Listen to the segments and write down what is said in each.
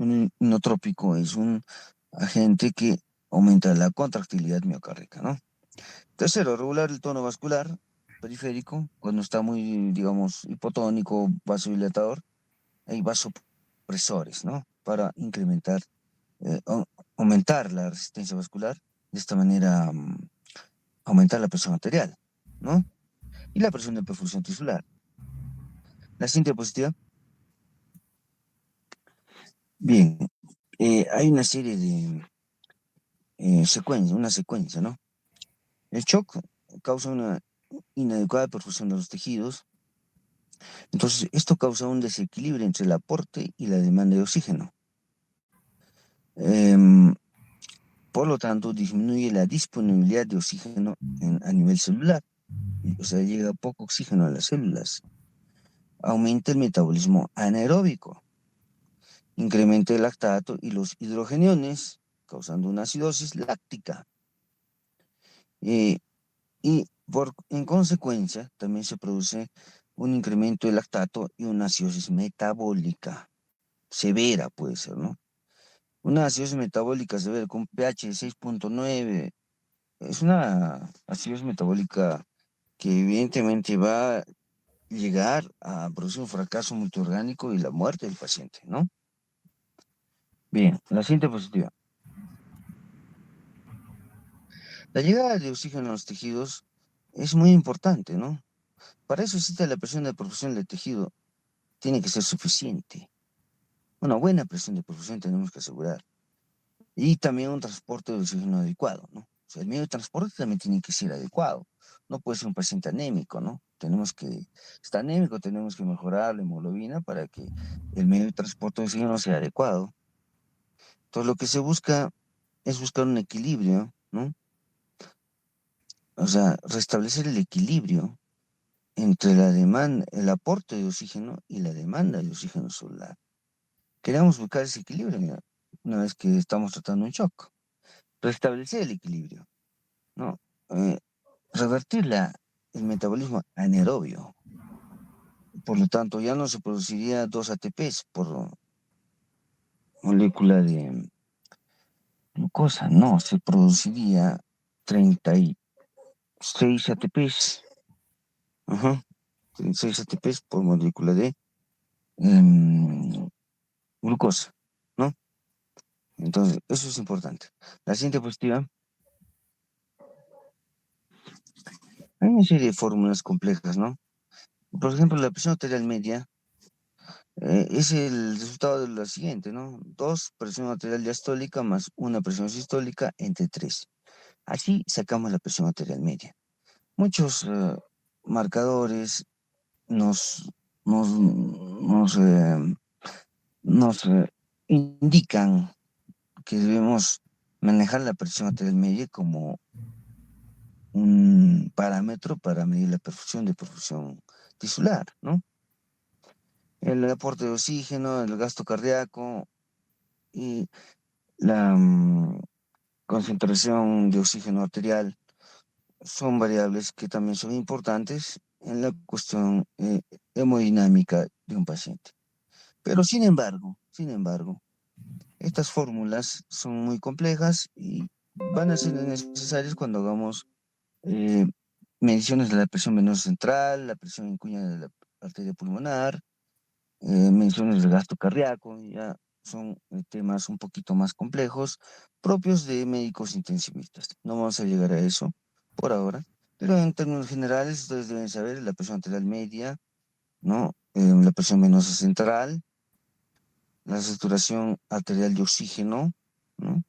Un inotrópico es un agente que aumenta la contractilidad miocárdica, ¿no? Tercero, regular el tono vascular periférico, cuando está muy, digamos, hipotónico, vasodilatador, hay vasopresores, ¿no? Para incrementar, aumentar la resistencia vascular, de esta manera aumentar la presión arterial, ¿no? Y la presión de perfusión tisular. La siguiente diapositiva. Bien, hay una serie de una secuencia, ¿no? El shock causa una inadecuada perfusión de los tejidos. Entonces, esto causa un desequilibrio entre el aporte y la demanda de oxígeno. Em, por lo tanto, disminuye la disponibilidad de oxígeno a nivel celular. O sea, llega poco oxígeno a las células. Aumenta el metabolismo anaeróbico. Incrementa el lactato y los hidrogeniones, causando una acidosis láctica. Eh, en consecuencia, también se produce un incremento del lactato y una acidosis metabólica severa, puede ser, ¿no? Una acidosis metabólica severa con pH de 6.9 es una acidosis metabólica que evidentemente va a llegar a producir un fracaso multiorgánico y la muerte del paciente, ¿no? Bien, la siguiente diapositiva. La llegada de oxígeno a los tejidos es muy importante, ¿no? Para eso existe la presión de perfusión del tejido. Tiene que ser suficiente. Una buena presión de perfusión tenemos que asegurar. Y también un transporte de oxígeno adecuado, ¿no? O sea, el medio de transporte también tiene que ser adecuado. No puede ser un paciente anémico, ¿no? Está anémico, tenemos que mejorar la hemoglobina para que el medio de transporte de oxígeno sea adecuado. Entonces, lo que se busca es buscar un equilibrio, ¿no? O sea, restablecer el equilibrio entre la demanda, el aporte de oxígeno y la demanda de oxígeno celular. Queremos buscar ese equilibrio, mira, una vez que estamos tratando un shock. Restablecer el equilibrio, ¿no? Eh, revertir el metabolismo anaerobio. Por lo tanto, ya no se produciría 2 ATPs por molécula de glucosa, no, se produciría 36 ATPs. Ajá, 36 ATPs por molécula de em, glucosa, ¿no? Entonces, eso es importante. La siguiente diapositiva. Hay una serie de fórmulas complejas, ¿no? Por ejemplo, la presión arterial media es el resultado de lo siguiente, ¿no? 2 presión arterial diastólica más una presión sistólica entre 3. Así sacamos la presión arterial media. Muchos marcadores nos, nos, nos, nos indican que debemos manejar la presión arterial media como un parámetro para medir la perfusión tisular, ¿no? El aporte de oxígeno, el gasto cardíaco y la concentración de oxígeno arterial son variables que también son importantes en la cuestión hemodinámica de un paciente. Pero sin embargo, estas fórmulas son muy complejas y van a ser necesarias cuando hagamos eh, mediciones de la presión venosa central, la presión en cuña de la arteria pulmonar, mediciones del gasto cardíaco, ya son temas un poquito más complejos, propios de médicos intensivistas. No vamos a llegar a eso por ahora, pero en términos generales ustedes deben saber la presión arterial media, ¿no? La presión venosa central, la saturación arterial de oxígeno, ¿no?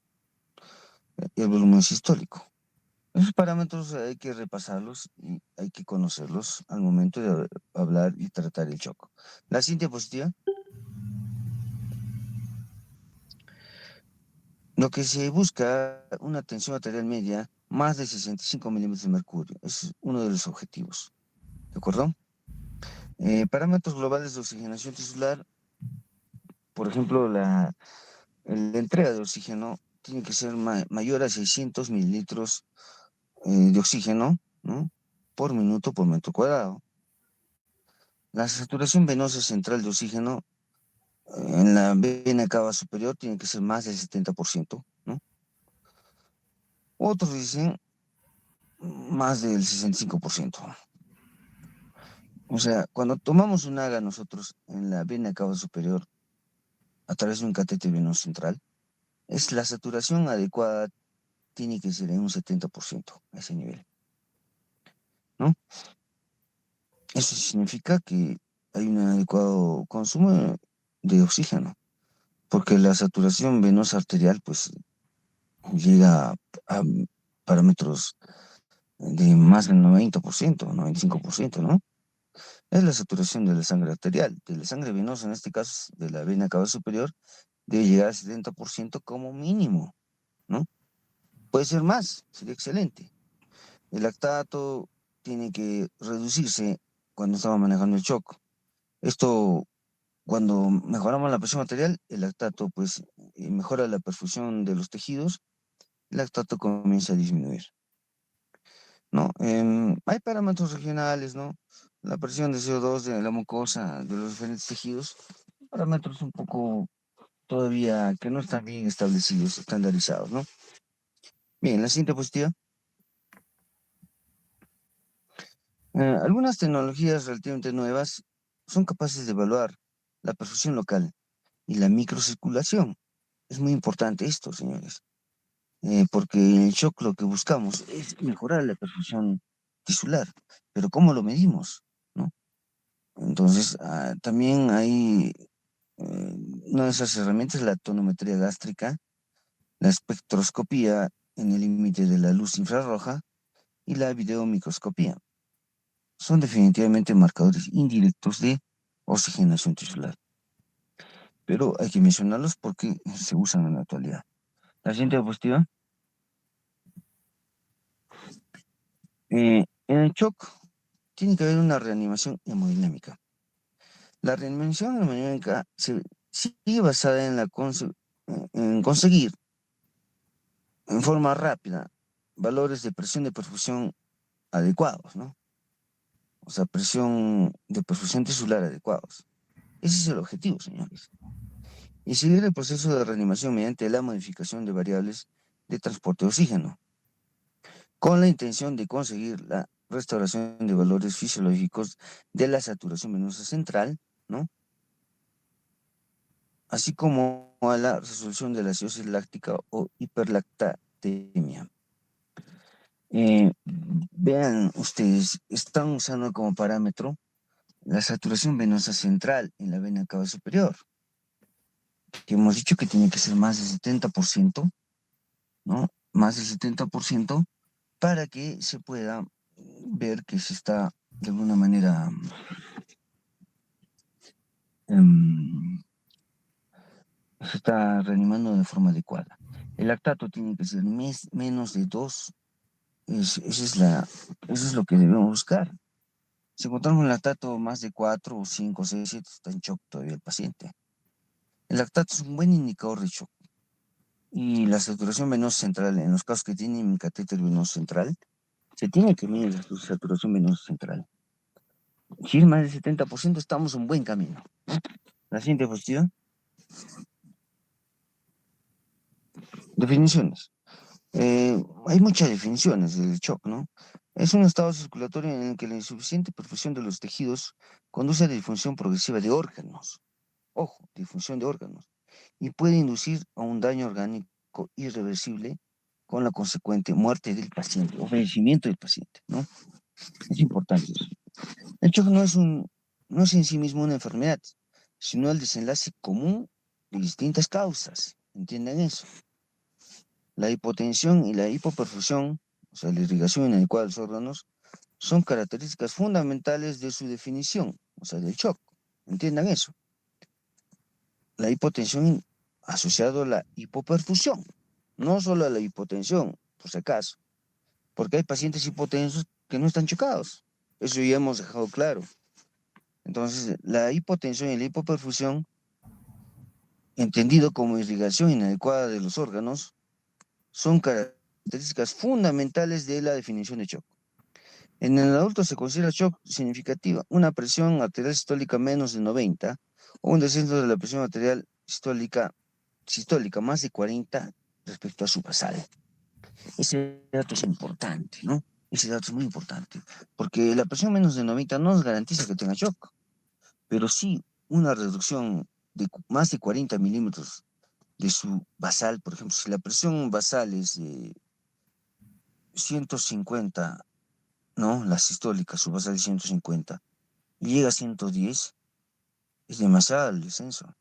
Y el volumen sistólico. Esos parámetros hay que repasarlos y hay que conocerlos al momento de hablar y tratar el shock. La siguiente diapositiva. Lo que se busca, una tensión arterial media más de 65 milímetros de mercurio. Es uno de los objetivos. ¿De acuerdo? Parámetros globales de oxigenación tisular. Por ejemplo, la entrega de oxígeno tiene que ser mayor a 600 mililitros de oxígeno, ¿no? Por minuto por metro cuadrado. La saturación venosa central de oxígeno En la vena cava superior tiene que ser más del 70%, ¿no? Otros dicen más del 65%. O sea, cuando tomamos un AGA nosotros en la vena cava superior a través de un catéter venoso central, es la saturación adecuada tiene que ser en un 70% a ese nivel, ¿no? Eso significa que hay un adecuado consumo de oxígeno, porque la saturación venosa arterial pues llega a parámetros de más del 90%, 95%, ¿no? Es la saturación de la sangre arterial, de la sangre venosa, en este caso de la vena cava superior, debe llegar al 70% como mínimo, ¿no? Puede ser más, sería excelente. El lactato tiene que reducirse cuando estamos manejando el shock. Esto, cuando mejoramos la presión arterial, el lactato pues mejora la perfusión de los tejidos, el lactato comienza a disminuir, ¿no? Hay parámetros regionales, ¿no? La presión de CO2 de la mucosa de los diferentes tejidos, parámetros un poco todavía que no están bien establecidos, estandarizados, ¿no? Bien, la siguiente diapositiva. Algunas tecnologías relativamente nuevas son capaces de evaluar la perfusión local y la microcirculación. Es muy importante esto, señores, porque en el shock lo que buscamos es mejorar la perfusión tisular, pero ¿cómo lo medimos? ¿No? Entonces, también hay una de esas herramientas, la tonometría gástrica, la espectroscopía en el límite de la luz infrarroja y la videomicroscopía. Son definitivamente marcadores indirectos de oxigenación tisular, pero hay que mencionarlos porque se usan en la actualidad. La siguiente diapositiva. En el shock tiene que haber una reanimación hemodinámica. La reanimación hemodinámica sigue basada en conseguir en forma rápida valores de presión de perfusión adecuados, ¿no? O sea, presión de perfusión tisular adecuados. Ese es el objetivo, señores. Y seguir el proceso de reanimación mediante la modificación de variables de transporte de oxígeno, con la intención de conseguir la restauración de valores fisiológicos de la saturación venosa central, ¿no? Así como a la resolución de la acidosis láctica o hiperlactatemia. Vean ustedes, están usando como parámetro la saturación venosa central en la vena cava superior, que hemos dicho que tiene que ser más del 70%, ¿no? Más del 70% para que se pueda ver que se está de alguna manera em, se está reanimando de forma adecuada. El lactato tiene que ser menos de 2. Eso es lo que debemos buscar. Si encontramos un lactato más de 4 o 5 o 6, 7, está en shock todavía el paciente. El lactato es un buen indicador de shock. Y la saturación venosa central, en los casos que tienen catéter venoso central, se tiene que medir la saturación venosa central. Si es más del 70%, estamos en buen camino. La siguiente diapositiva. Definiciones. Hay muchas definiciones del shock, ¿no? Es un estado circulatorio en el que la insuficiente perfusión de los tejidos conduce a la disfunción progresiva de órganos. Ojo, disfunción de órganos. Y puede inducir a un daño orgánico irreversible con la consecuente muerte del paciente o fallecimiento del paciente, ¿no? Es importante eso. El shock no es en sí mismo una enfermedad, sino el desenlace común de distintas causas. ¿Entienden eso? La hipotensión y la hipoperfusión, o sea, la irrigación inadecuada de los órganos, son características fundamentales de su definición, o sea, del shock. ¿Entiendan eso? La hipotensión asociado a la hipoperfusión, no solo a la hipotensión, por si acaso, porque hay pacientes hipotensos que no están chocados. Eso ya hemos dejado claro. Entonces, la hipotensión y la hipoperfusión, entendido como irrigación inadecuada de los órganos, son características fundamentales de la definición de shock. En el adulto se considera shock significativa una presión arterial sistólica menos de 90 o un descenso de la presión arterial sistólica más de 40 respecto a su basal. Ese dato es importante, ¿no? Ese dato es muy importante, porque la presión menos de 90 no nos garantiza que tenga shock, pero sí una reducción de más de 40 milímetros de su basal. Por ejemplo, si la presión basal es de 150, ¿no? La sistólica, su basal es 150, y llega a 110, es demasiado el descenso.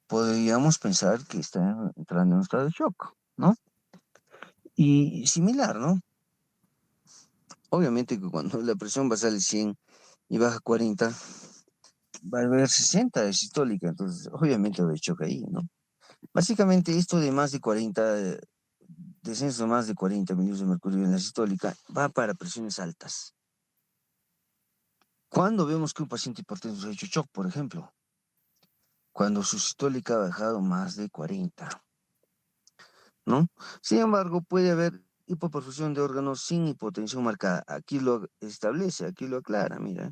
Podríamos pensar que está entrando en un estado de shock, ¿no? Y similar, ¿no? Obviamente que cuando la presión basal es 100 y baja 40, va a haber 60 de sistólica, entonces obviamente va a haber shock ahí, ¿no? Básicamente esto de más de 40, descenso de más de 40 milímetros de mercurio en la sistólica, va para presiones altas. ¿Cuándo vemos que un paciente hipertenso ha hecho shock, por ejemplo? Cuando su sistólica ha bajado más de 40, ¿no? Sin embargo, puede haber hipoperfusión de órganos sin hipotensión marcada. Aquí lo establece, aquí lo aclara, mira.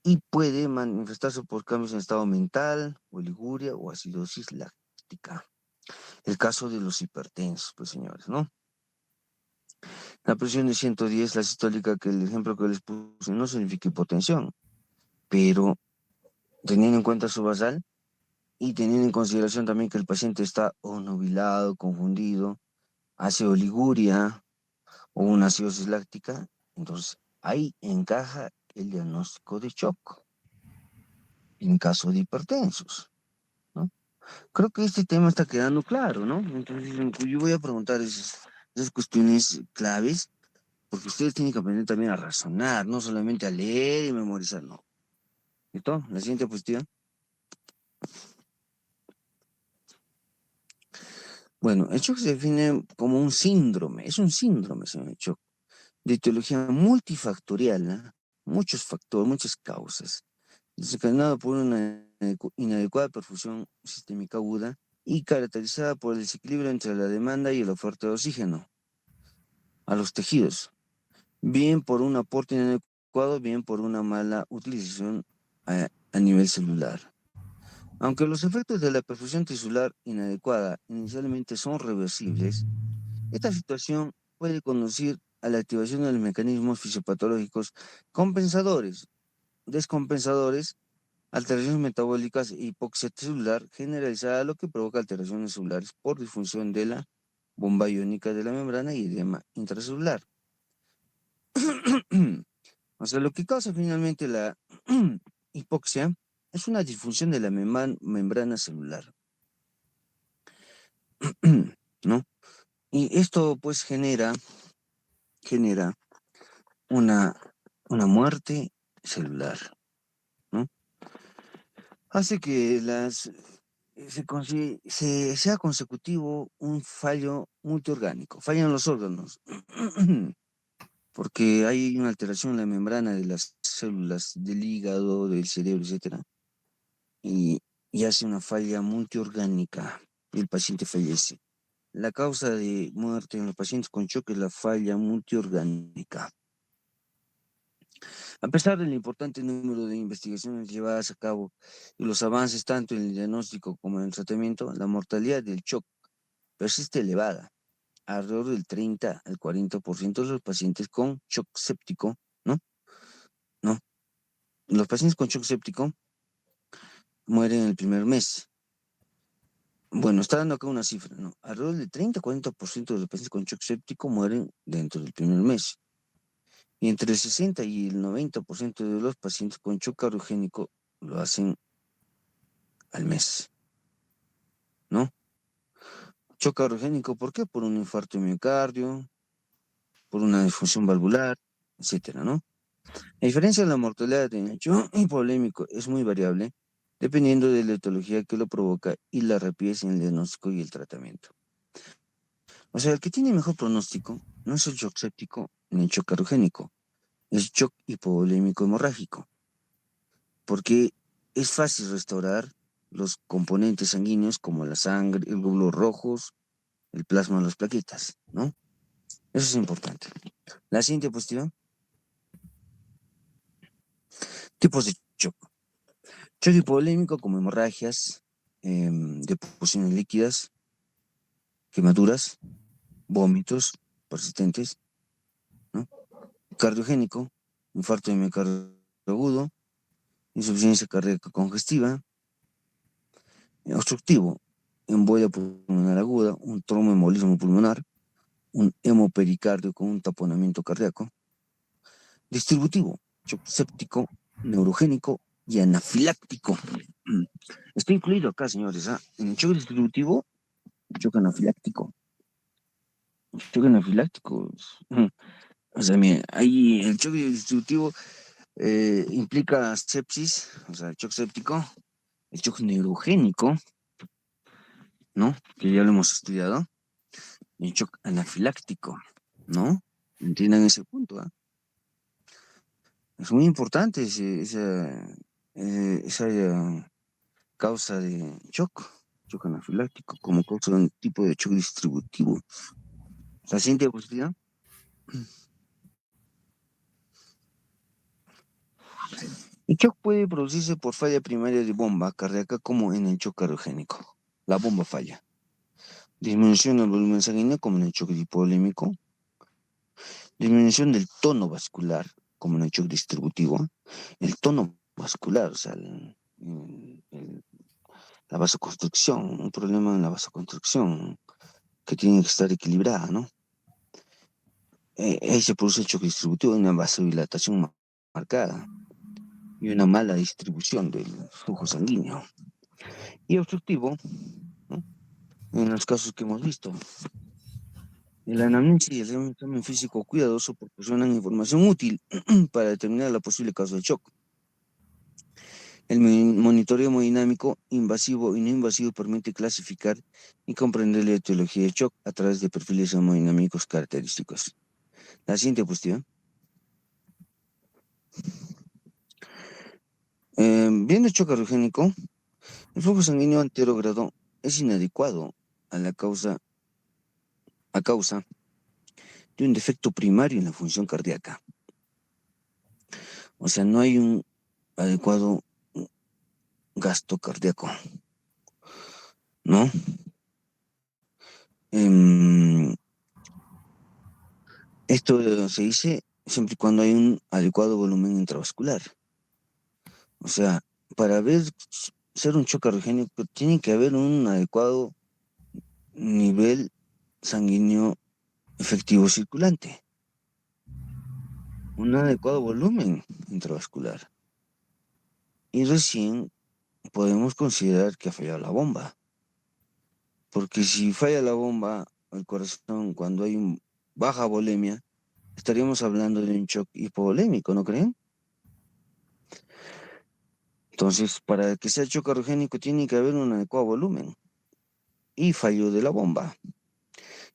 Y puede manifestarse por cambios en estado mental, oliguria o acidosis láctica. El caso de los hipertensos, pues señores, ¿no? La presión de 110, la sistólica, que el ejemplo que les puse, no significa hipotensión, pero teniendo en cuenta su basal y teniendo en consideración también que el paciente está obnubilado, confundido, hace oliguria o una acidosis láctica, entonces ahí encaja el diagnóstico de shock en caso de hipertensos, ¿no? Creo que este tema está quedando claro, ¿no? Entonces yo voy a preguntar esas cuestiones claves, porque ustedes tienen que aprender también a razonar, no solamente a leer y memorizar, no. ¿Listo? La siguiente diapositiva. Bueno, el shock se define como un síndrome, es un síndrome, señor Shock, de etiología multifactorial, ¿no? Muchos factores, muchas causas, desencadenado por una inadecuada perfusión sistémica aguda y caracterizada por el desequilibrio entre la demanda y la oferta de oxígeno a los tejidos, bien por un aporte inadecuado, bien por una mala utilización a nivel celular. Aunque los efectos de la perfusión tisular inadecuada inicialmente son reversibles, esta situación puede conducir a la activación de los mecanismos fisiopatológicos compensadores, descompensadores, alteraciones metabólicas e hipoxia celular generalizada, lo que provoca alteraciones celulares por disfunción de la bomba iónica de la membrana y edema intracelular. O sea, lo que causa finalmente la hipoxia es una disfunción de la membrana celular, ¿no? Y esto pues genera una, una muerte celular, ¿no? Hace que sea consecutivo un fallo multiorgánico, fallan los órganos, porque hay una alteración en la membrana de las células del hígado, del cerebro, etcétera, y, y hace una falla multiorgánica y el paciente fallece. La causa de muerte en los pacientes con shock es la falla multiorgánica. A pesar del importante número de investigaciones llevadas a cabo y los avances tanto en el diagnóstico como en el tratamiento, la mortalidad del shock persiste elevada. Alrededor del 30 al 40% de los pacientes con shock séptico, ¿no? No. Los pacientes con shock séptico mueren en el primer mes. Bueno, está dando acá una cifra, ¿no? Alrededor del 30-40% de los pacientes con shock séptico mueren dentro del primer mes. Y entre el 60 y el 90% de los pacientes con shock cardiogénico lo hacen al mes, ¿no? Shock cardiogénico, ¿por qué? Por un infarto de miocardio, por una disfunción valvular, etcétera, ¿no? La diferencia de la mortalidad en el shock hipovolémico es muy variable, dependiendo de la etiología que lo provoca y la rapidez en el diagnóstico y el tratamiento. O sea, el que tiene mejor pronóstico no es el shock séptico ni el shock cardiogénico, es shock hipovolémico hemorrágico, porque es fácil restaurar los componentes sanguíneos como la sangre, el glóbulos rojos, el plasma, las plaquetas, ¿no? Eso es importante. La siguiente diapositiva. Tipos de shock. Shock hipovolémico como hemorragias, deposiciones líquidas, quemaduras, vómitos persistentes, ¿no? Cardiogénico, infarto de miocardio agudo, insuficiencia cardíaca congestiva, obstructivo, embolia pulmonar aguda, un tromboembolismo pulmonar, un hemopericardio con un taponamiento cardíaco, distributivo, shock séptico, neurogénico y anafiláctico. Está incluido acá, señores, ¿ah? En el shock distributivo, shock anafiláctico. Shock anafiláctico. O sea, mira, ahí el shock distributivo implica sepsis, o sea, el shock séptico, el shock neurogénico, ¿no? Que ya lo hemos estudiado, y el shock anafiláctico, ¿no? Entiendan ese punto, ¿ah? Es muy importante esa causa de shock anafiláctico, como causa de un tipo de shock distributivo. La siguiente diapositiva. El shock puede producirse por falla primaria de bomba cardíaca como en el shock cardiogénico. La bomba falla. Disminución del volumen sanguíneo como en el shock hipovolémico. Disminución del tono vascular como en el shock distributivo. El tono vascular, o sea, la vasoconstricción, un problema en la vasoconstricción que tiene que estar equilibrada, ¿no? Ahí se produce el shock distributivo, una vasodilatación marcada y una mala distribución del flujo sanguíneo. Y obstructivo, ¿no? En los casos que hemos visto. El anamnesis y el examen físico cuidadoso proporcionan información útil para determinar la posible causa del shock. El monitoreo hemodinámico invasivo y no invasivo permite clasificar y comprender la etiología del shock a través de perfiles hemodinámicos característicos. La siguiente diapositiva. Viendo el shock cardiogénico, el flujo sanguíneo anterogrado es inadecuado a causa de un defecto primario en la función cardíaca. O sea, no hay un adecuado gasto cardíaco, ¿no? Esto se dice siempre y cuando hay un adecuado volumen intravascular. O sea, para ser un shock cardiogénico tiene que haber un adecuado nivel sanguíneo efectivo circulante, un adecuado volumen intravascular. Y recién podemos considerar que ha fallado la bomba. Porque si falla la bomba, el corazón, cuando hay baja volemia, estaríamos hablando de un shock hipovolémico, ¿no creen? Entonces, para que sea shock cardiogénico tiene que haber un adecuado volumen y fallo de la bomba.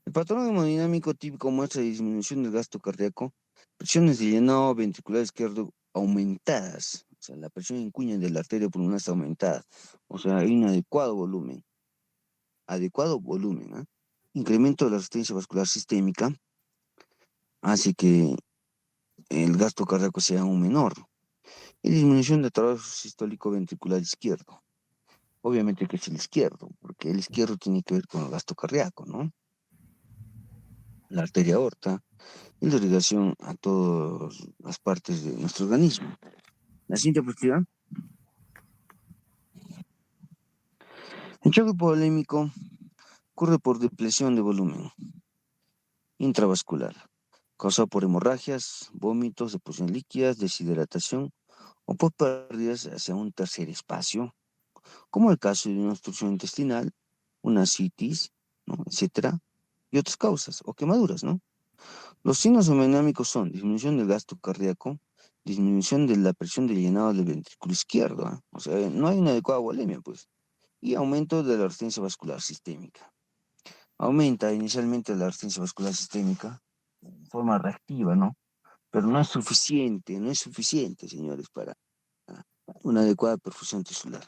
El patrón hemodinámico típico muestra disminución del gasto cardíaco, presiones de llenado ventricular izquierdo aumentadas, o sea, la presión en cuña de la arteria pulmonar está aumentada, o sea, hay un adecuado volumen, ¿eh? Incremento de la resistencia vascular sistémica hace que el gasto cardíaco sea aún menor, y disminución del trabajo sistólico ventricular izquierdo. Obviamente que es el izquierdo, porque el izquierdo tiene que ver con el gasto cardíaco, ¿no? La arteria aorta y la irrigación a todas las partes de nuestro organismo. La siguiente diapositiva. El shock hipovolémico ocurre por depresión de volumen intravascular, causado por hemorragias, vómitos, deposiciones líquidas, deshidratación o por pérdidas hacia un tercer espacio, como el caso de una obstrucción intestinal, una citis, ¿no? Etcétera, y otras causas, o quemaduras, ¿no? Los signos hemodinámicos son disminución del gasto cardíaco, disminución de la presión de llenado del ventrículo izquierdo, ¿eh? O sea, no hay una adecuada volemia, pues, y aumento de la resistencia vascular sistémica. Aumenta inicialmente la resistencia vascular sistémica de forma reactiva, ¿no? Pero no es suficiente, señores, para una adecuada perfusión tisular.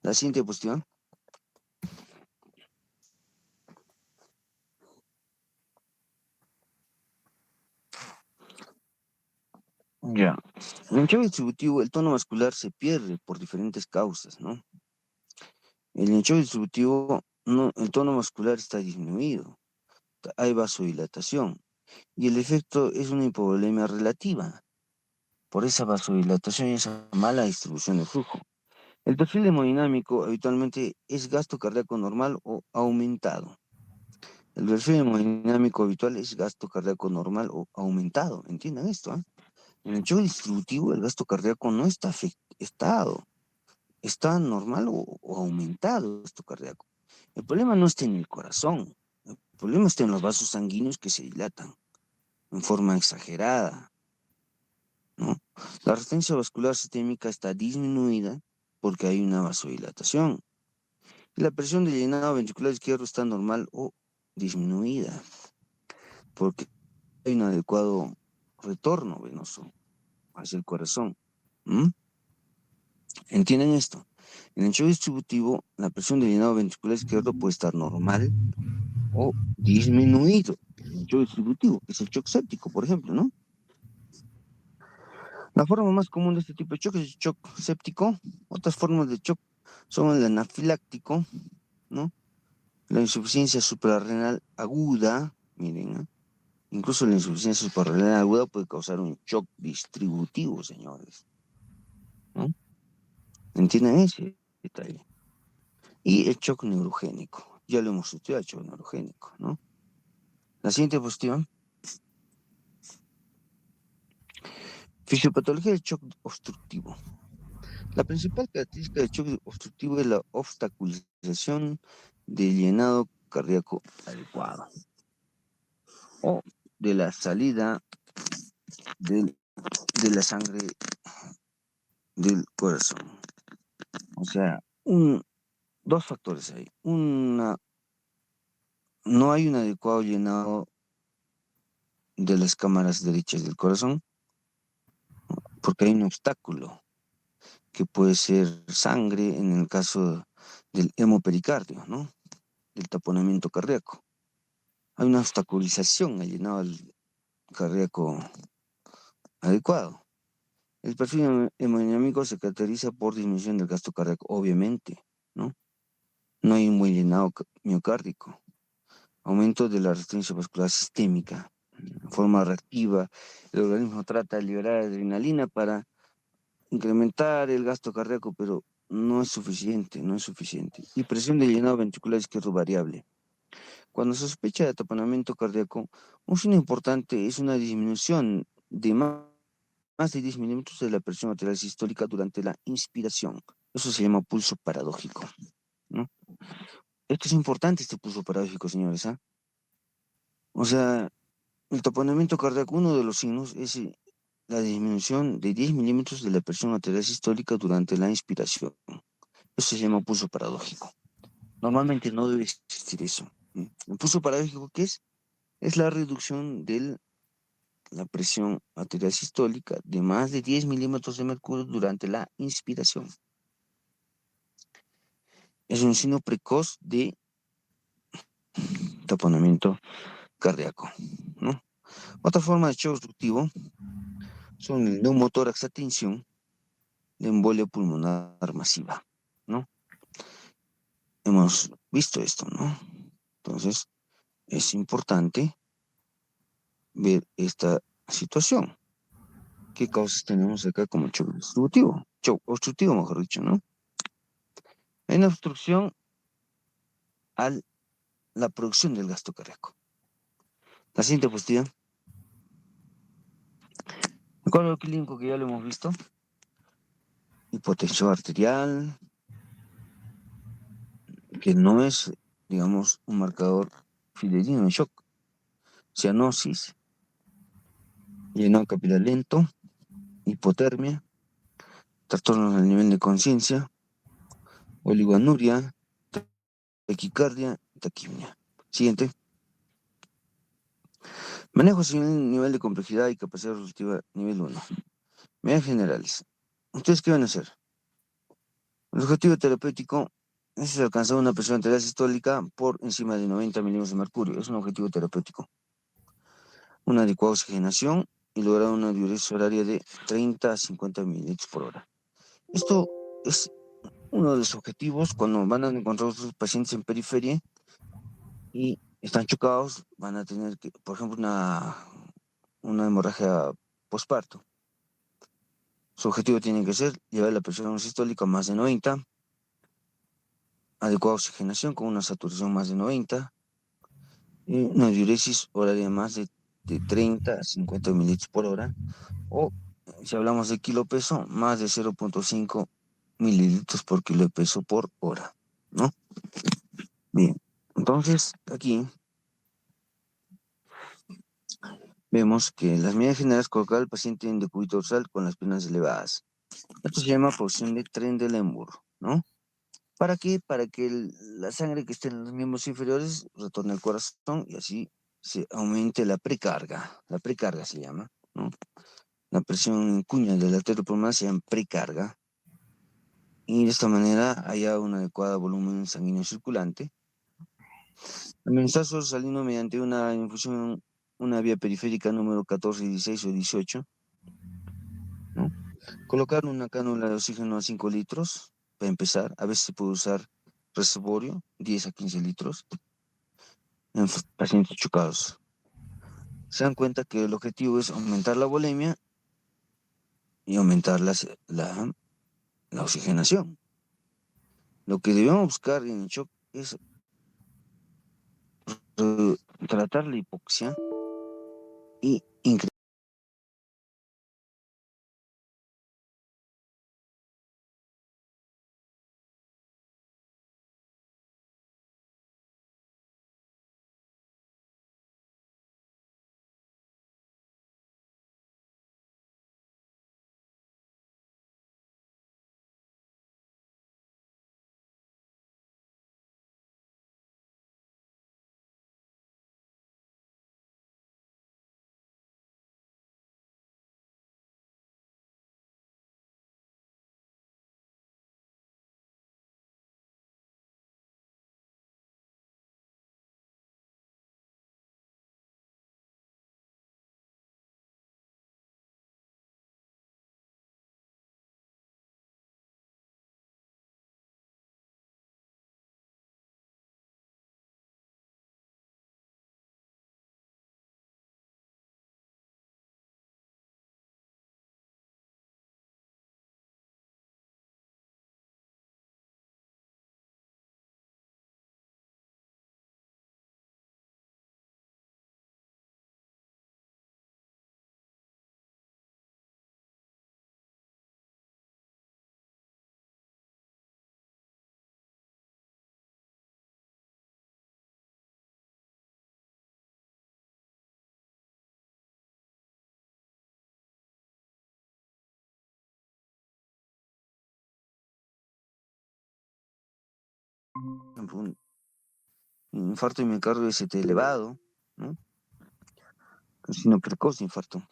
La siguiente diapositiva. Ya. En el shock distributivo, el tono vascular se pierde por diferentes causas, ¿no? En el shock distributivo, no, el tono vascular está disminuido, hay vasodilatación, y el efecto es una hipovolemia relativa, por esa vasodilatación y esa mala distribución de flujo. El perfil hemodinámico habitualmente es gasto cardíaco normal o aumentado. El perfil hemodinámico habitual es gasto cardíaco normal o aumentado. ¿Entiendan esto? En el shock distributivo, el gasto cardíaco no está afectado, está normal o aumentado el gasto cardíaco. El problema no está en el corazón, el problema está en los vasos sanguíneos que se dilatan en forma exagerada, ¿no? La resistencia vascular sistémica está disminuida porque hay una vasodilatación. La presión del llenado ventricular izquierdo está normal o disminuida porque hay un adecuado retorno venoso hacia el corazón. ¿Mm? ¿Entienden esto? En el shock distributivo, la presión del llenado ventricular izquierdo puede estar normal o disminuido. En el shock distributivo, es el shock séptico, por ejemplo, ¿no? La forma más común de este tipo de shock es el shock séptico. Otras formas de shock son el anafiláctico, ¿no? La insuficiencia suprarrenal aguda, miren, ¿eh? Incluso la insuficiencia suprarrenal aguda puede causar un shock distributivo, señores, ¿no? ¿Entienden ese detalle? Y el shock neurogénico. Ya lo hemos estudiado, el shock neurogénico, ¿no? La siguiente cuestión. Fisiopatología del shock obstructivo. La principal característica del shock obstructivo es la obstaculización del llenado cardíaco adecuado o de la salida de la sangre del corazón. O sea, dos factores ahí. No hay un adecuado llenado de las cámaras derechas del corazón porque hay un obstáculo que puede ser sangre en el caso del hemopericardio, ¿no? Del taponamiento cardíaco. Hay una obstaculización al llenado del cardíaco adecuado. El perfil hemodinámico se caracteriza por disminución del gasto cardíaco, obviamente, ¿no? No hay un buen llenado miocárdico. Aumento de la resistencia vascular sistémica. En forma reactiva, el organismo trata de liberar adrenalina para incrementar el gasto cardíaco, pero no es suficiente, no es suficiente. Y presión de llenado ventricular izquierdo variable. Cuando se sospecha de ataponamiento cardíaco, un signo importante es una disminución de más de 10 milímetros de la presión arterial sistólica durante la inspiración. Eso se llama pulso paradójico, ¿no? Esto es importante, este pulso paradójico, señores, ¿ah? O sea, el taponamiento cardíaco, uno de los signos es la disminución de 10 milímetros de la presión arterial sistólica durante la inspiración. Eso se llama pulso paradójico. Normalmente no debe existir eso. El pulso paradójico, ¿qué es? Es la reducción de la presión arterial sistólica de más de 10 milímetros de mercurio durante la inspiración. Es un signo precoz de taponamiento cardíaco, ¿no? Otra forma de shock obstructivo son el neumotórax a tensión de embolia pulmonar masiva, ¿no? Hemos visto esto, ¿no? Entonces, es importante ver esta situación. ¿Qué causas tenemos acá como shock obstructivo? Shock obstructivo, mejor dicho, ¿no? Hay una obstrucción a la producción del gasto cardíaco. La siguiente diapositiva. El cuadro clínico que ya lo hemos visto. Hipotensión arterial, que no es, digamos, un marcador fidedigno de shock. Cianosis, llenado capilar lento, hipotermia, trastornos del nivel de conciencia, oligoanuria, taquicardia, taquimia. Siguiente. Manejo sin nivel de complejidad y capacidad resolutiva nivel 1. Medidas generales. ¿Ustedes qué van a hacer? El objetivo terapéutico es alcanzar una presión arterial sistólica por encima de 90 milímetros de mercurio. Es un objetivo terapéutico. Una adecuada oxigenación y lograr una diuresis horaria de 30 a 50 mililitros por hora. Esto es uno de los objetivos cuando van a encontrar otros pacientes en periferia y están chocados, van a tener que, por ejemplo, una hemorragia posparto. Su objetivo tiene que ser llevar la presión sistólica a más de 90, adecuada oxigenación con una saturación más de 90, y una diuresis horaria más de 30 a 50 mililitros por hora, o si hablamos de kilo peso, más de 0.5 mililitros por kilo de peso por hora, ¿no? Bien, entonces aquí vemos que las medidas generales colocar al paciente en decúbito dorsal con las piernas elevadas. Esto se llama posición de Trendelenburg, ¿no? ¿Para qué? Para que la sangre que esté en los miembros inferiores retorne al corazón y así se aumente la precarga. La precarga se llama, ¿no? La presión en cuña del arterio pulmonar se llama precarga. Y de esta manera haya un adecuado volumen sanguíneo circulante. Administrar salino mediante una infusión, una vía periférica número 14, 16 o 18, ¿no? Colocar una cánula de oxígeno a 5 litros, para empezar. A veces se puede usar reservorio, 10 a 15 litros, en pacientes chocados. Se dan cuenta que el objetivo es aumentar la volemia y aumentar la oxigenación. Lo que debemos buscar en el shock es tratar la hipoxia y incrementar un infarto de miocardio ST elevado, ¿no? Sino precoz de infarto.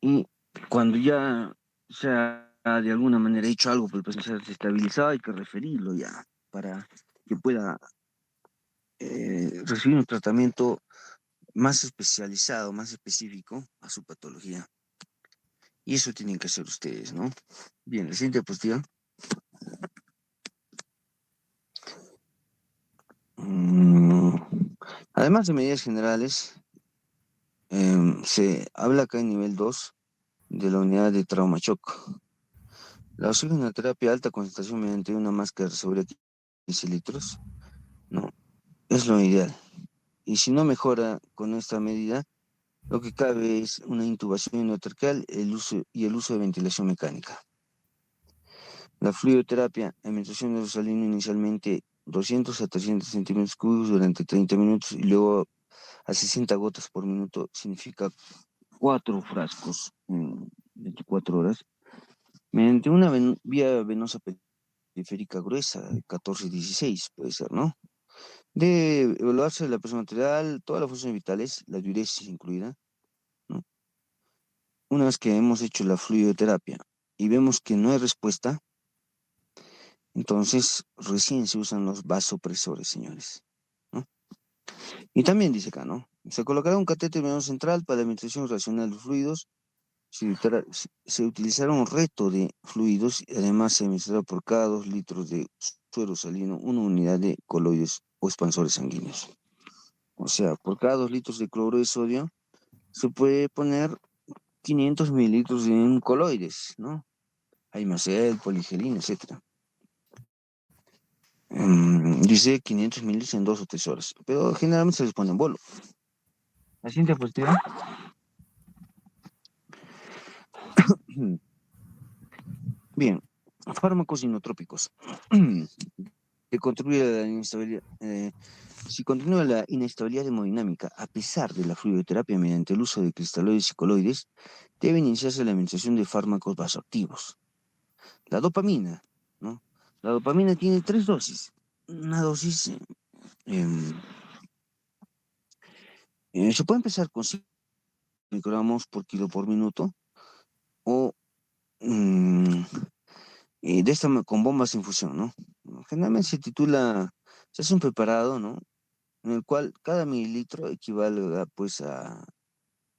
Y cuando ya se ha de alguna manera hecho algo por el paciente se ha estabilizado, hay que referirlo ya para que pueda recibir un tratamiento más especializado, más específico a su patología. Y eso tienen que hacer ustedes, ¿no? Bien, la siguiente diapositiva. Además de medidas generales, se habla acá en nivel 2 de la unidad de trauma shock. La oxigenoterapia a alta concentración mediante una máscara sobre 15 litros, ¿no? Es lo ideal. Y si no mejora con esta medida, lo que cabe es una intubación endotraqueal y el uso de ventilación mecánica. La fluidoterapia, administración de rosalino inicialmente 200 a 300 centímetros cúbicos durante 30 minutos y luego a 60 gotas por minuto, significa 4 frascos en 24 horas, mediante una vía venosa periférica gruesa, 14-16 puede ser, ¿no? De evaluarse la presión arterial, todas las funciones vitales, la diuresis incluida, ¿no? Una vez que hemos hecho la fluidoterapia y vemos que no hay respuesta, entonces recién se usan los vasopresores, señores, ¿no? Y también dice acá, ¿no? Se colocará un catéter venoso central para la administración racional de fluidos. Se utilizará un reto de fluidos y además se administrará por cada 2 litros de suero salino una unidad de coloides o expansores sanguíneos. O sea, por cada 2 litros de cloruro de sodio se puede poner 500 mililitros en coloides, ¿no? Aimacel, poligelina, etcétera. Dice 500 mililitros en 2 o 3 horas, pero generalmente se les pone en bolo. La siguiente diapositiva. Bien, fármacos inotrópicos. Que contribuye a la inestabilidad, si continúa la inestabilidad hemodinámica a pesar de la fluidoterapia mediante el uso de cristaloides y coloides, debe iniciarse la administración de fármacos vasoactivos. La dopamina, ¿no? La dopamina tiene 3 dosis. Una dosis se puede empezar con 5 microgramos por kilo por minuto o de esta con bombas de infusión, ¿no? Generalmente se titula, se hace un preparado, ¿no? En el cual cada mililitro equivale pues a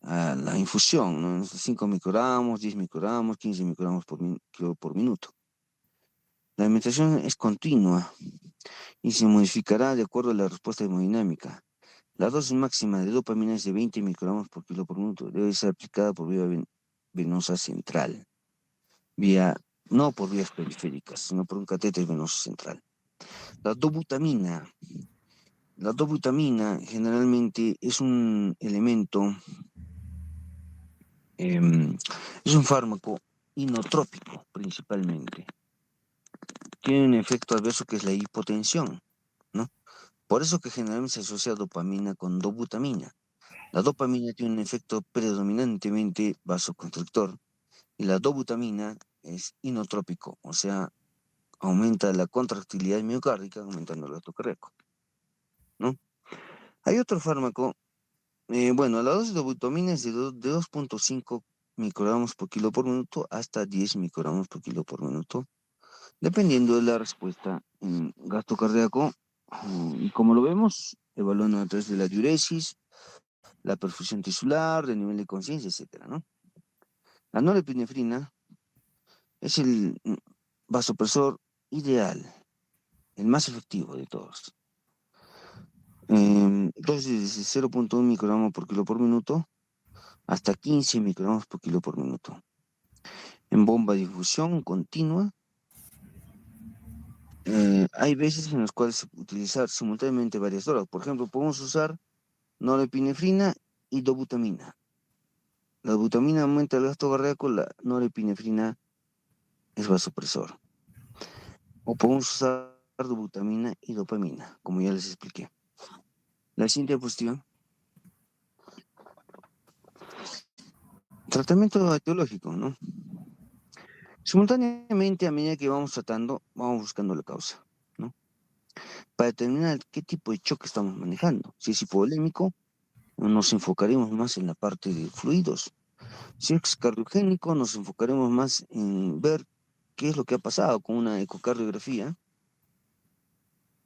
la infusión, ¿no? 5 microgramos, 10 microgramos, 15 microgramos por kilo por minuto. La alimentación es continua y se modificará de acuerdo a la respuesta hemodinámica. La dosis máxima de dopamina es de 20 microgramos por kilo por minuto. Debe ser aplicada por vía venosa central, no por vías periféricas, sino por un catéter venoso central. La dobutamina. La dobutamina generalmente es un elemento, es un fármaco inotrópico principalmente. Tiene un efecto adverso que es la hipotensión, ¿no? Por eso que generalmente se asocia dopamina con dobutamina. La dopamina tiene un efecto predominantemente vasoconstrictor y la dobutamina es inotrópico, o sea, aumenta la contractilidad miocárdica, aumentando el gasto cardíaco, ¿no? Hay otro fármaco, bueno, la dosis de dobutamina es de 2.5 microgramos por kilo por minuto hasta 10 microgramos por kilo por minuto, dependiendo de la respuesta en gasto cardíaco. Y como lo vemos, evaluando a través de la diuresis, la perfusión tisular, el nivel de conciencia, etcétera, ¿no? La norepinefrina es el vasopresor ideal, el más efectivo de todos. Dosis de 0.1 microgramos por kilo por minuto hasta 15 microgramos por kilo por minuto. En bomba de difusión continua, hay veces en las cuales se puede utilizar simultáneamente varias drogas. Por ejemplo, podemos usar norepinefrina y dobutamina. La dobutamina aumenta el gasto cardíaco, la norepinefrina es vasopresor. O podemos usar dobutamina y dopamina, como ya les expliqué. La siguiente diapositiva. Tratamiento etiológico, ¿no? Simultáneamente, a medida que vamos tratando, vamos buscando la causa, ¿no? Para determinar qué tipo de choque estamos manejando. Si es hipovolémico, nos enfocaremos más en la parte de fluidos. Si es cardiogénico, nos enfocaremos más en ver qué es lo que ha pasado con una ecocardiografía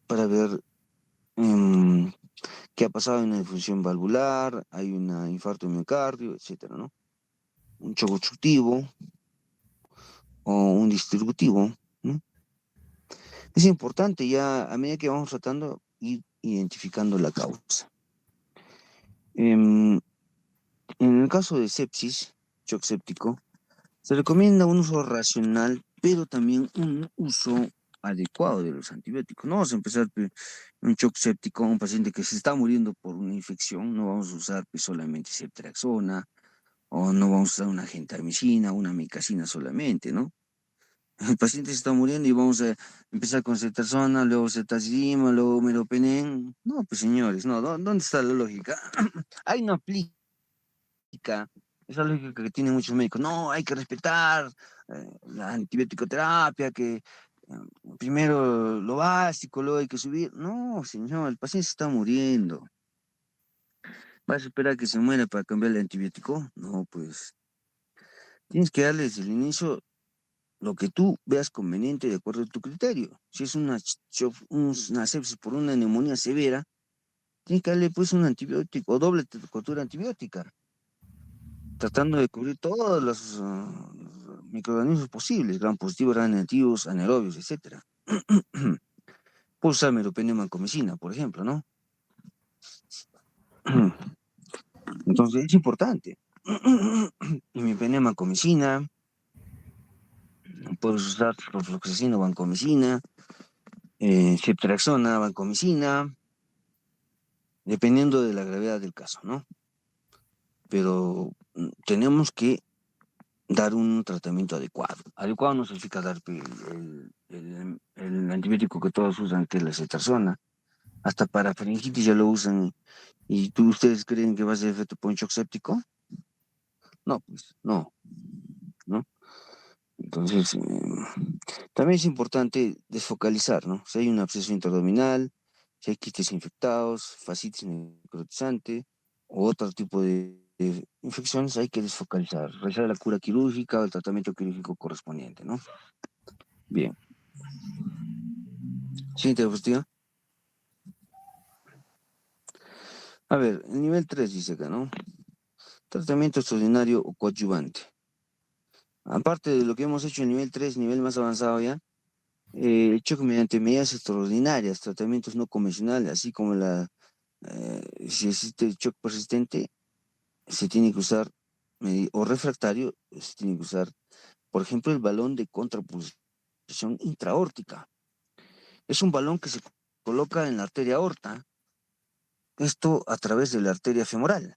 para ver qué ha pasado en una disfunción valvular, hay un infarto de miocardio, etcétera, ¿no? Un choque obstructivo o un distributivo, ¿no? Es importante ya a medida que vamos tratando ir identificando la causa. En el caso de sepsis, shock séptico, se recomienda un uso racional, pero también un uso adecuado de los antibióticos. No vamos a empezar un shock séptico a un paciente que se está muriendo por una infección, no vamos a usar solamente ceftriaxona, o no vamos a usar una gentamicina, una micacina solamente, ¿no? El paciente se está muriendo y vamos a empezar con ceftriaxona, luego ceftazidima, luego meropenem. No, pues señores, no, ¿dónde está la lógica? Ahí no aplica esa lógica que tienen muchos médicos. No, hay que respetar la antibiótico-terapia, que primero lo básico, luego hay que subir. No, señor, el paciente se está muriendo. ¿Vas a esperar que se muera para cambiar el antibiótico? No, pues tienes que darle desde el inicio lo que tú veas conveniente de acuerdo a tu criterio. Si es una sepsis por una neumonía severa, Tienes que darle pues un antibiótico o doble cobertura antibiótica, tratando de cubrir todos los microorganismos posibles, gram positivos, gram negativos, anaerobios, etc. Puedo usar meropenem vancomicina, por ejemplo, ¿no? Entonces es importante. Imipenem vancomicina, puedes usar rofloxacino vancomicina, ceftriaxona vancomicina, dependiendo de la gravedad del caso, ¿no? Pero tenemos que dar un tratamiento adecuado. Adecuado no significa dar el antibiótico que todos usan, que es la ceftriaxona. Hasta para faringitis ya lo usan. ¿Y ustedes creen que va a ser efecto por un shock séptico? No, pues no, ¿no? Entonces, también es importante desfocalizar, ¿no? Si hay un absceso intraabdominal, si hay quistes infectados, fascitis necrotizante o otro tipo de infecciones, hay que desfocalizar, realizar la cura quirúrgica o el tratamiento quirúrgico correspondiente, ¿no? Bien. Siguiente diapositiva. A ver, el nivel 3 dice acá, ¿no? Tratamiento extraordinario o coadyuvante. Aparte de lo que hemos hecho en el nivel 3, nivel más avanzado ya, el choque mediante medidas extraordinarias, tratamientos no convencionales, así como si existe shock persistente, se tiene que usar, o refractario, se tiene que usar, por ejemplo, el balón de contrapulsación intraórtica. Es un balón que se coloca en la arteria aorta, esto a través de la arteria femoral.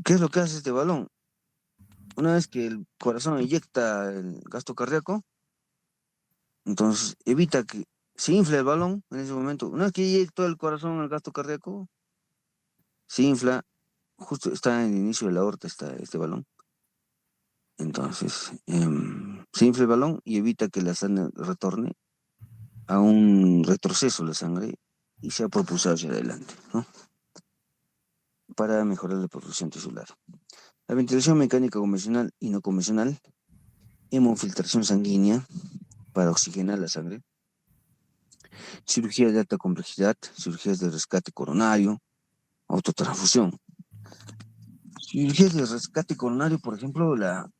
¿Qué es lo que hace este balón? Una vez que el corazón inyecta el gasto cardíaco, entonces evita que se infle el balón en ese momento. Una vez que inyecta el corazón al gasto cardíaco, se infla, justo está en el inicio de la aorta este balón. Entonces, se infla el balón y evita que la sangre retorne a un retroceso la sangre y sea propulsada hacia adelante, ¿no? Para mejorar la perfusión tisular. La ventilación mecánica convencional y no convencional, hemofiltración sanguínea para oxigenar la sangre, cirugías de alta complejidad, cirugías de rescate coronario, autotransfusión. Cirugías de rescate coronario, por ejemplo, la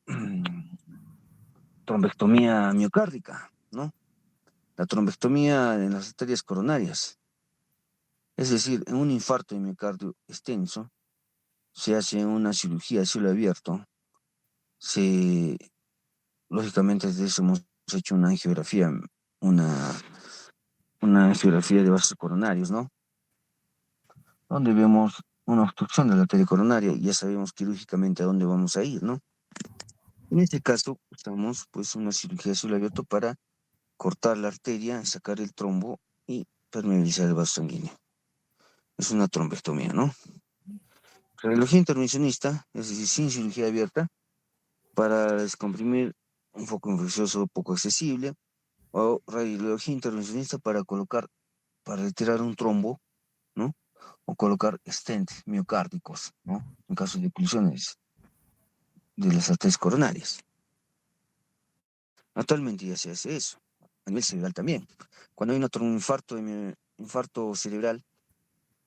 trombectomía miocárdica, ¿no? La trombectomía en las arterias coronarias. Es decir, en un infarto de miocardio extenso, se hace una cirugía a cielo abierto, lógicamente desde eso hemos hecho una angiografía, una, una angiografía de vasos coronarios, ¿no? Donde vemos una obstrucción de la arteria coronaria y ya sabemos quirúrgicamente a dónde vamos a ir, ¿no? En este caso, usamos pues una cirugía a cielo abierto para cortar la arteria, sacar el trombo y permeabilizar el vaso sanguíneo. Es una trombectomía, ¿no? Radiología intervencionista, es decir, sin cirugía abierta, para descomprimir un foco infeccioso poco accesible, o radiología intervencionista para retirar un trombo, ¿no? O colocar stents miocárdicos, ¿no? En caso de oclusiones de las arterias coronarias. Actualmente ya se hace eso, a nivel cerebral también. Cuando hay un infarto cerebral,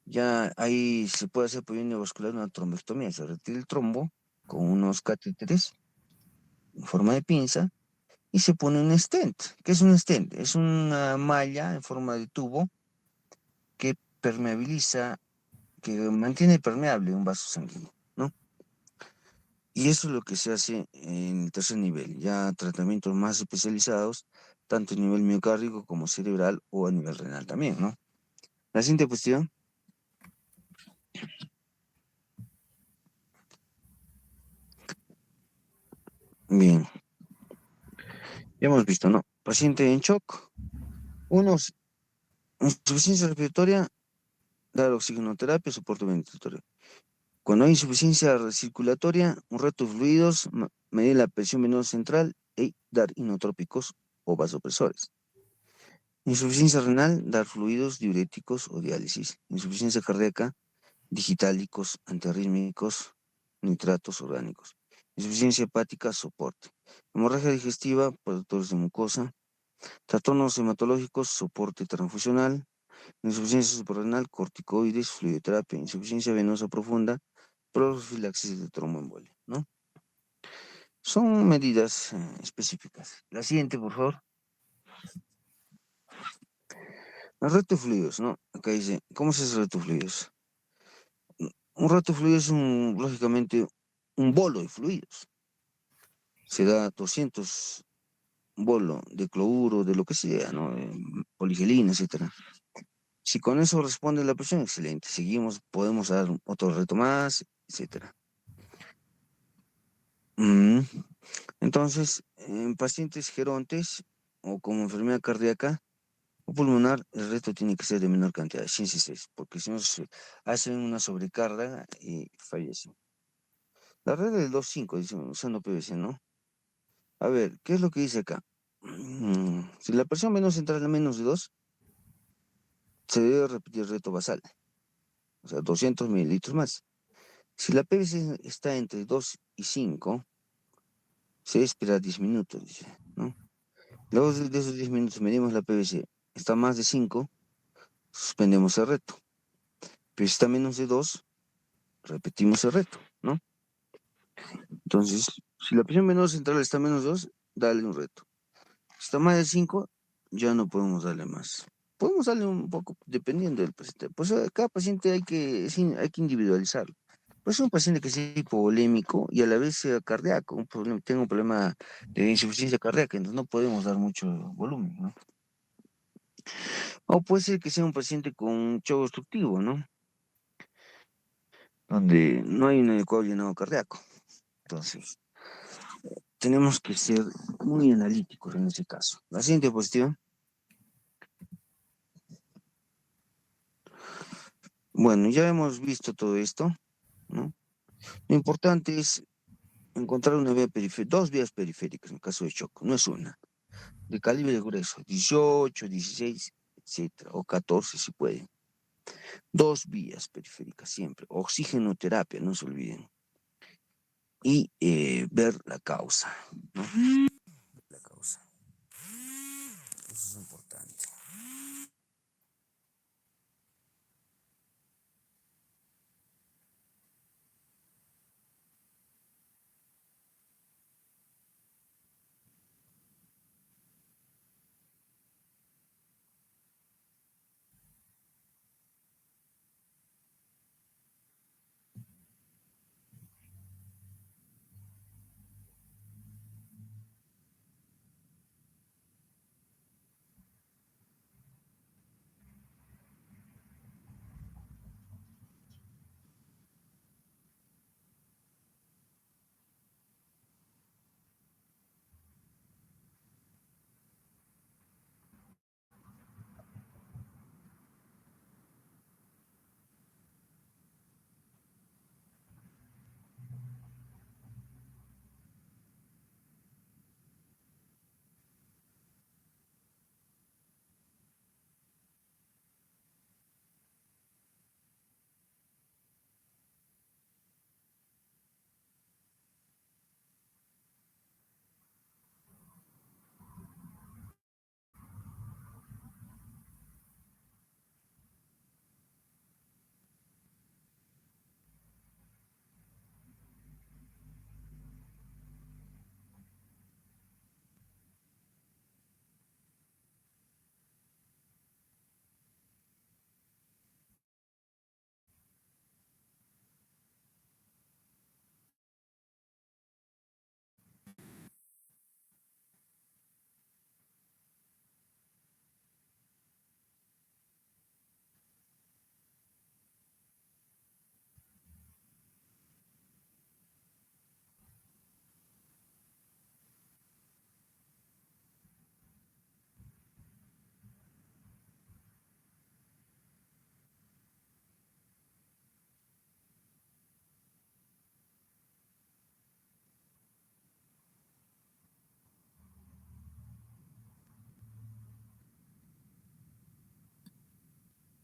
ya ahí se puede hacer por vía vascular una trombectomía, se retira el trombo con unos catéteres en forma de pinza y se pone un stent. ¿Qué es un stent? Es una malla en forma de tubo que permeabiliza, que mantiene permeable un vaso sanguíneo, ¿no? Y eso es lo que se hace en el tercer nivel, ya tratamientos más especializados, tanto a nivel miocárdico como cerebral o a nivel renal también, ¿no? La siguiente cuestión. Bien, ya hemos visto, ¿no? Paciente en shock, unos insuficiencia respiratoria, dar oxigenoterapia, soporte ventilatorio. Cuando hay insuficiencia circulatoria, un reto de fluidos, medir la presión venosa central y dar inotrópicos o vasopresores. Insuficiencia renal, dar fluidos diuréticos o diálisis. Insuficiencia cardíaca, digitálicos, antiarrítmicos, nitratos orgánicos. Insuficiencia hepática, soporte. Hemorragia digestiva, productores de mucosa. Trastornos hematológicos, soporte transfusional. insuficiencia suprarrenal, corticoides, fluidoterapia, insuficiencia venosa profunda, profilaxis de tromboembolia, ¿no? Son medidas específicas. La siguiente, por favor. El reto de fluidos, ¿no? Acá dice, ¿cómo se hace el reto de fluidos? Un reto de fluidos es lógicamente un bolo de fluidos. Se da 200 bolo de cloruro, de lo que sea, ¿no? Poligelina, etcétera. Si con eso responde la presión, excelente. Seguimos, podemos dar otro reto más, etcétera. Mm, Entonces, en pacientes gerontes o con enfermedad cardíaca o pulmonar, el reto tiene que ser de menor cantidad, 106, porque si no se hacen una sobrecarga y fallecen. La regla del 2,5, dice, usando PVC, ¿no? A ver, ¿qué es lo que dice acá? Si la presión venosa central es menos de 2, se debe repetir el reto basal, o sea, 200 mililitros más. Si la PVC está entre 2 y 5, se debe esperar 10 minutos, dice, ¿no? Luego de esos 10 minutos medimos la PVC. Está más de 5, suspendemos el reto. Pero si está menos de 2, repetimos el reto, ¿no? Entonces, si la presión venosa central está menos de 2, dale un reto. Si está más de 5, ya no podemos darle más. Podemos darle un poco dependiendo del paciente. Pues cada paciente hay que individualizarlo. Pues un paciente que sea hipovolémico y a la vez sea cardíaco, tenga un problema de insuficiencia cardíaca, entonces no podemos dar mucho volumen, ¿no? O puede ser que sea un paciente con shock obstructivo, ¿no? Donde no hay un adecuado llenado cardíaco. Entonces, tenemos que ser muy analíticos en ese caso. La siguiente diapositiva. Bueno, ya hemos visto todo esto, ¿no? Lo importante es encontrar una vía periférica, dos vías periféricas en caso de shock, no es una, de calibre grueso, 18, 16, etcétera, o 14 si pueden. Dos vías periféricas siempre, oxigenoterapia, no se olviden. Y ver la causa, ¿no? La causa. Eso es importante.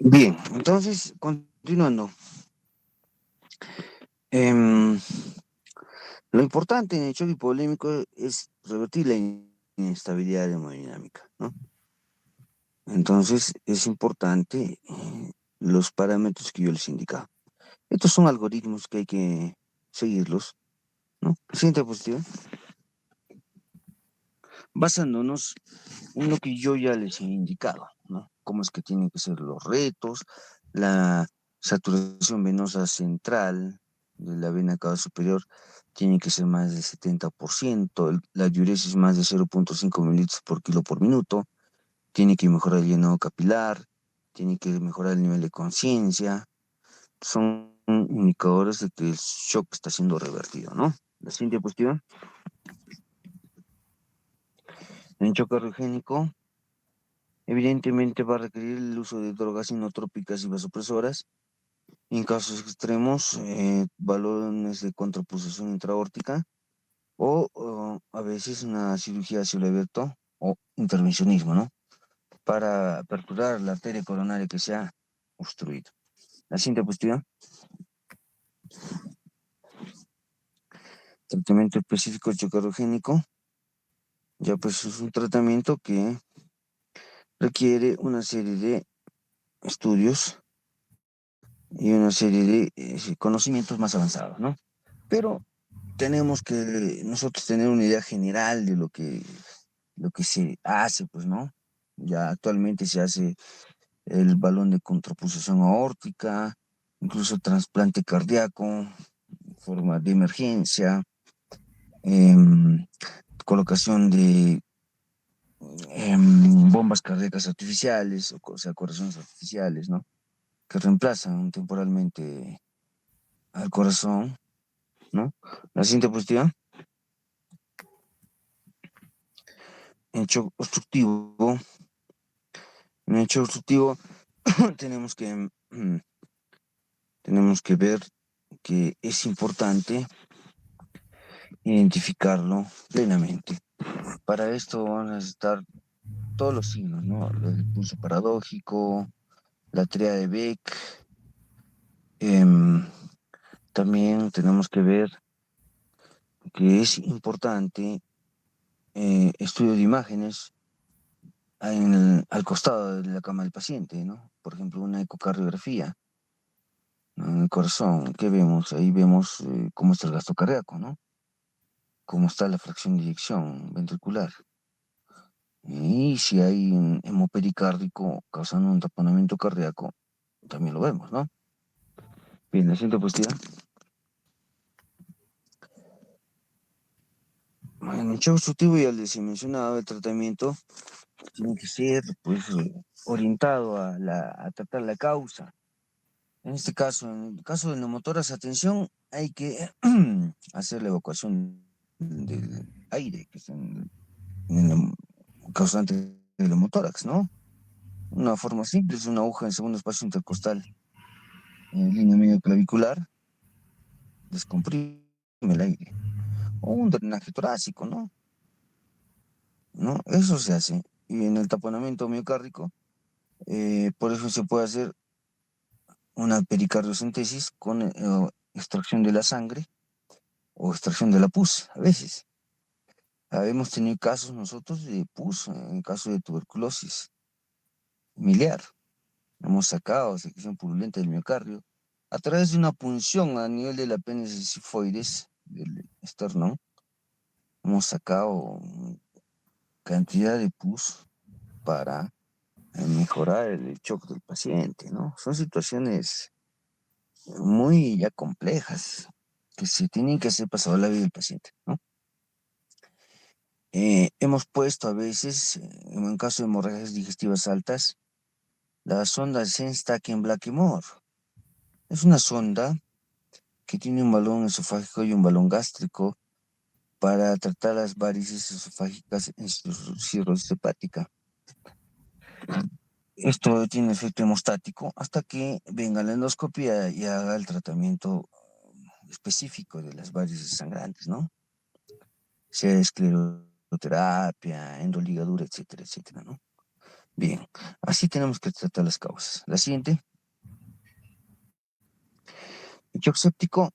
Bien, entonces, continuando. Em, lo importante en el choque hipovolémico es revertir la inestabilidad hemodinámica, ¿no? Entonces es importante los parámetros que yo les indicaba. Estos son algoritmos que hay que seguirlos, ¿no? Siguiente diapositiva. Basándonos en lo que yo ya les he indicado, ¿no? Cómo es que tienen que ser los retos, la saturación venosa central de la vena cava superior tiene que ser más del 70%, la diuresis más de 0,5 mililitros por kilo por minuto, tiene que mejorar el llenado capilar, tiene que mejorar el nivel de conciencia, son indicadores de que el shock está siendo revertido, ¿no? La siguiente diapositiva. En shock cardiogénico, evidentemente va a requerir el uso de drogas inotrópicas y vasopresoras. En casos extremos, balones de contrapulsación intraórtica o a veces una cirugía a cielo abierto o intervencionismo, ¿no? Para aperturar la arteria coronaria que se ha obstruido. La siguiente diapositiva. Tratamiento específico chocarogénico. Ya pues es un tratamiento que requiere una serie de estudios y una serie de conocimientos más avanzados, ¿no? Pero tenemos que nosotros tener una idea general de lo que se hace, pues, ¿no? Ya actualmente se hace el balón de contrapulsación aórtica, incluso trasplante cardíaco, forma de emergencia, colocación de bombas cardíacas artificiales, o sea, corazones artificiales, ¿no? Que reemplazan temporalmente al corazón, ¿no? La siguiente diapositiva. En shock obstructivo, en el shock obstructivo tenemos que ver que es importante identificarlo plenamente. Para esto van a necesitar todos los signos, ¿no? El pulso paradójico, la tríada de Beck. También tenemos que ver que es importante estudio de imágenes al costado de la cama del paciente, ¿no? Por ejemplo, una ecocardiografía, ¿no? En el corazón, ¿qué vemos? Ahí vemos cómo está el gasto cardíaco, ¿no? Cómo está la fracción de eyección ventricular. Y si hay un hemopericárdico causando un taponamiento cardíaco, también lo vemos, ¿no? Bien, la siguiente diapositiva. En el shock obstructivo ya les he mencionado, el tratamiento tiene que ser pues orientado a tratar la causa. En este caso, en el caso del neumotórax, atención, hay que hacer la evacuación del aire que está en el causante del neumotórax, ¿no? Una forma simple es una aguja en segundo espacio intercostal en línea medio clavicular, descomprime el aire. O un drenaje torácico, ¿no? ¿No? Eso se hace. Y en el taponamiento miocárdico, por eso se puede hacer una pericardiocentesis con extracción de la sangre o extracción de la pus, a veces. Hemos tenido casos nosotros de pus, en caso de tuberculosis miliar. Hemos sacado secreción purulenta del miocardio a través de una punción a nivel del apéndice sifoides del esternón. Hemos sacado cantidad de pus para mejorar el shock del paciente, ¿no? Son situaciones muy ya complejas que se tienen que hacer pasado la vida del paciente, ¿no? Hemos puesto a veces, en caso de hemorragias digestivas altas, la sonda Senstaken Blackmore. Es una sonda que tiene un balón esofágico y un balón gástrico para tratar las varices esofágicas en cirrosis hepática. Esto tiene efecto hemostático hasta que venga la endoscopia y haga el tratamiento específico de las varices sangrantes, ¿no? Sea escleroterapia, endoligadura, etcétera, etcétera, ¿no? Bien, así tenemos que tratar las causas. La siguiente. El shock séptico,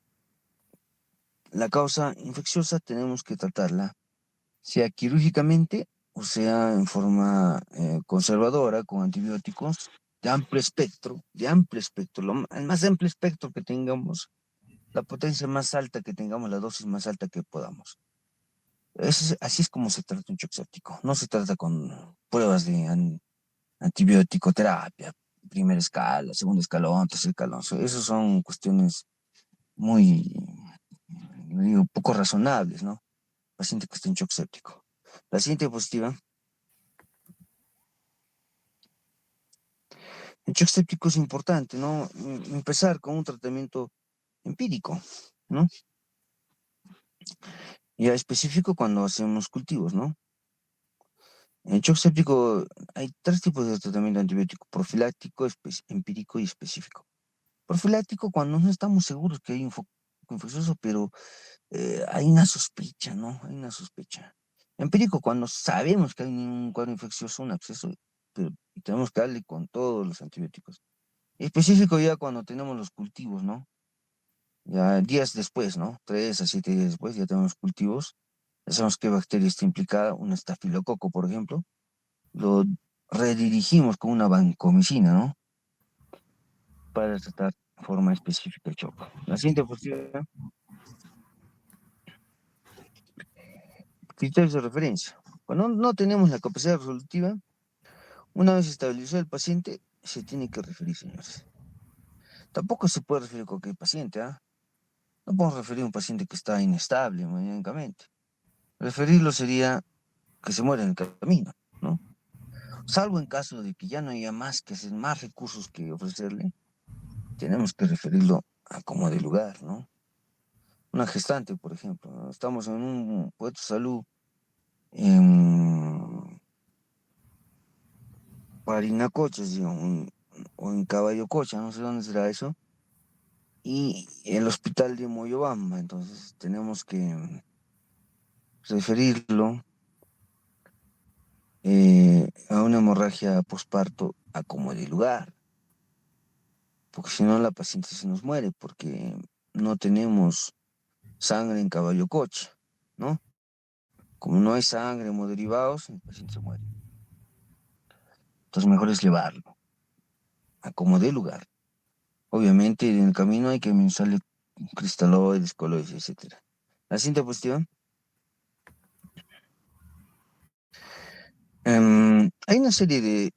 la causa infecciosa tenemos que tratarla, sea quirúrgicamente o sea, en forma conservadora, con antibióticos de amplio espectro, el más amplio espectro que tengamos, la potencia más alta que tengamos, la dosis más alta que podamos. Así es como se trata un shock séptico. No se trata con pruebas de antibiótico terapia, primera escala, segundo escalón, tercer escalón. Esas son cuestiones muy, digo, poco razonables, ¿no? Paciente que está en shock séptico. La siguiente diapositiva. El shock séptico es importante, ¿no? Empezar con un tratamiento empírico, ¿no? Ya específico cuando hacemos cultivos, ¿no? En shock séptico hay tres tipos de tratamiento antibiótico: profiláctico, empírico y específico. Profiláctico cuando no estamos seguros que hay un foco infeccioso, pero hay una sospecha, ¿no? Hay una sospecha. Empírico cuando sabemos que hay un cuadro infeccioso, un absceso, pero tenemos que darle con todos los antibióticos. Específico ya cuando tenemos los cultivos, ¿no? Ya días después, ¿no? 3 a 7 días después ya tenemos cultivos. Ya sabemos qué bacteria está implicada, un estafilococo, por ejemplo. Lo redirigimos con una vancomicina, ¿no? Para tratar de forma específica el shock. La siguiente diapositiva, criterios de referencia. Cuando no tenemos la capacidad resolutiva, una vez estabilizado el paciente, se tiene que referir, señores. Tampoco se puede referir a cualquier paciente, ¿ah? No podemos referir a un paciente que está inestable hemodinámicamente. Referirlo sería que se muere en el camino, ¿no? Salvo en caso de que ya no haya más que hacer, más recursos que ofrecerle, tenemos que referirlo a como de lugar, ¿no? Una gestante, por ejemplo, ¿no? Estamos en un puesto de salud en Parinacochas, digamos, o en Caballococha, no sé dónde será eso, y el hospital de Moyobamba. Entonces tenemos que referirlo a una hemorragia posparto a como de lugar, porque si no la paciente se nos muere, porque no tenemos sangre en Caballococha, ¿no? Como no hay sangre o derivados, el paciente se muere. Entonces mejor es llevarlo a como de lugar. Obviamente en el camino hay que administrarle cristaloides, coloides, etcétera. La siguiente cuestión. Hay una serie de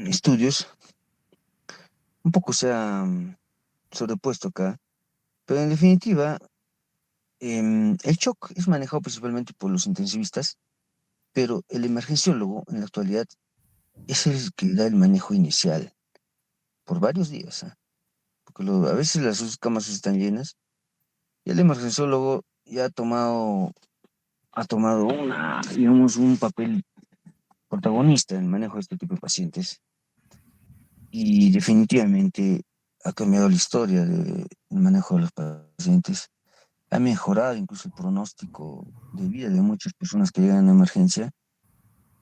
estudios, un poco se ha sobrepuesto acá, pero en definitiva, el shock es manejado principalmente por los intensivistas, pero el emergenciólogo en la actualidad es el que da el manejo inicial por varios días, ¿ah? Porque a veces las camas están llenas y el emergenciólogo ya ha tomado digamos, un papel protagonista en el manejo de este tipo de pacientes y definitivamente ha cambiado la historia del manejo de los pacientes. Ha mejorado incluso el pronóstico de vida de muchas personas que llegan a emergencia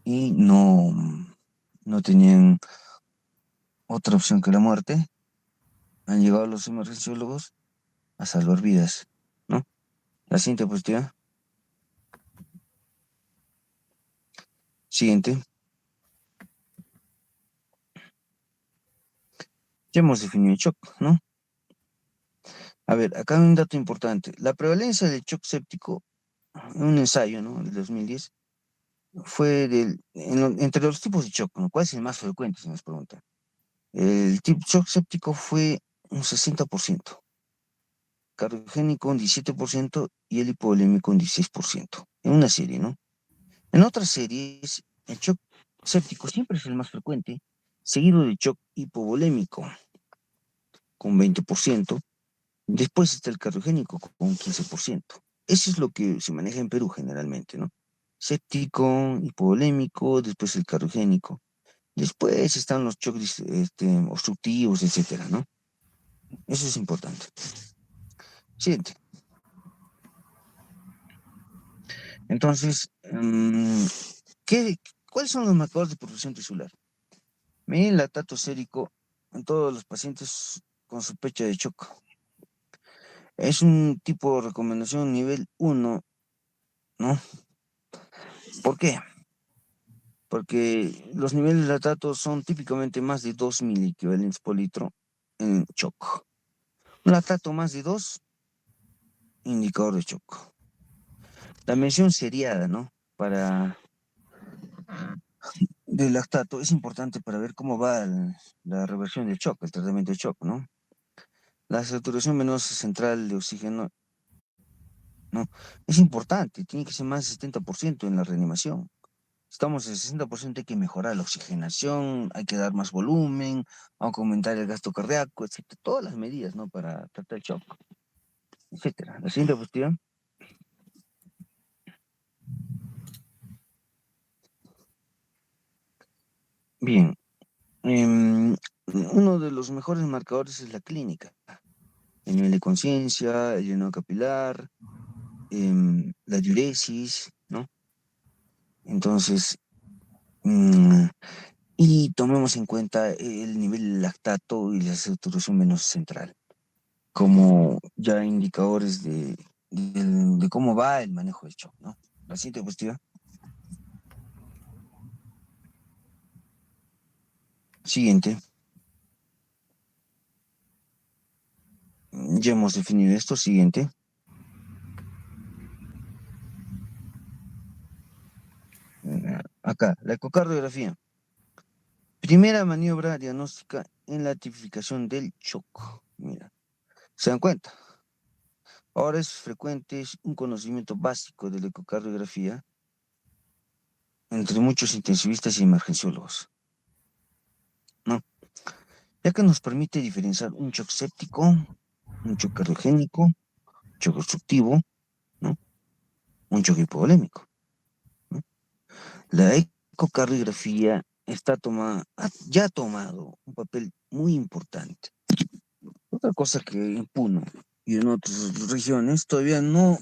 y no tenían otra opción que la muerte. Han llegado los emergenciólogos a salvar vidas, ¿no? La siguiente diapositiva. Siguiente. Ya hemos definido el shock, ¿no? A ver, acá hay un dato importante. La prevalencia del shock séptico en un ensayo, ¿no? Del 2010 fue entre los tipos de shock, ¿no? ¿Cuál es el más frecuente? Se nos pregunta. El tipo shock séptico fue un 60%, cardiogénico un 17% y el hipovolémico un 16%, en una serie, ¿no? En otras series, el shock séptico siempre es el más frecuente, seguido del shock hipovolémico con 20%, después está el cardiogénico con 15%. Eso es lo que se maneja en Perú generalmente, ¿no? Séptico, hipovolémico, después el cardiogénico. Después están los shocks obstructivos, etcétera, ¿no? Eso es importante. Siguiente. Entonces, ¿qué, ¿cuáles son los marcadores de perfusión tisular? Miren el lactato sérico en todos los pacientes con sospecha de shock. Es un tipo de recomendación nivel 1, ¿no? ¿Por qué? Porque los niveles de lactato son típicamente más de 2.000 equivalentes por litro en shock. Un lactato más de 2, indicador de shock. La mención seriada, ¿no? Del lactato es importante para ver cómo va la reversión del shock, el tratamiento de shock, ¿no? La saturación venosa central de oxígeno, ¿no? Es importante, tiene que ser más del 70% en la reanimación. Estamos en 60%, hay que mejorar la oxigenación, hay que dar más volumen, hay que aumentar el gasto cardíaco, etcétera. Todas las medidas, ¿no? Para tratar el shock, etcétera. La siguiente cuestión. Bien. Uno de los mejores marcadores es la clínica. El nivel de conciencia, el llenado capilar, la diuresis, ¿no? Entonces, mm, y tomemos en cuenta el nivel de lactato y la saturación venosa central como ya indicadores de cómo va el manejo del shock, ¿no? La siguiente cuestión. Siguiente. Ya hemos definido esto. Siguiente. Acá, la ecocardiografía. Primera maniobra diagnóstica en la tipificación del shock. Mira, ¿se dan cuenta? Ahora es frecuente un conocimiento básico de la ecocardiografía entre muchos intensivistas y emergenciólogos, ¿no? Ya que nos permite diferenciar un shock séptico, un shock cardiogénico, shock obstructivo, ¿no? Un shock hipovolémico, ¿no? La ecocardiografía ya ha tomado un papel muy importante. Otra cosa que en Puno y en otras regiones todavía no,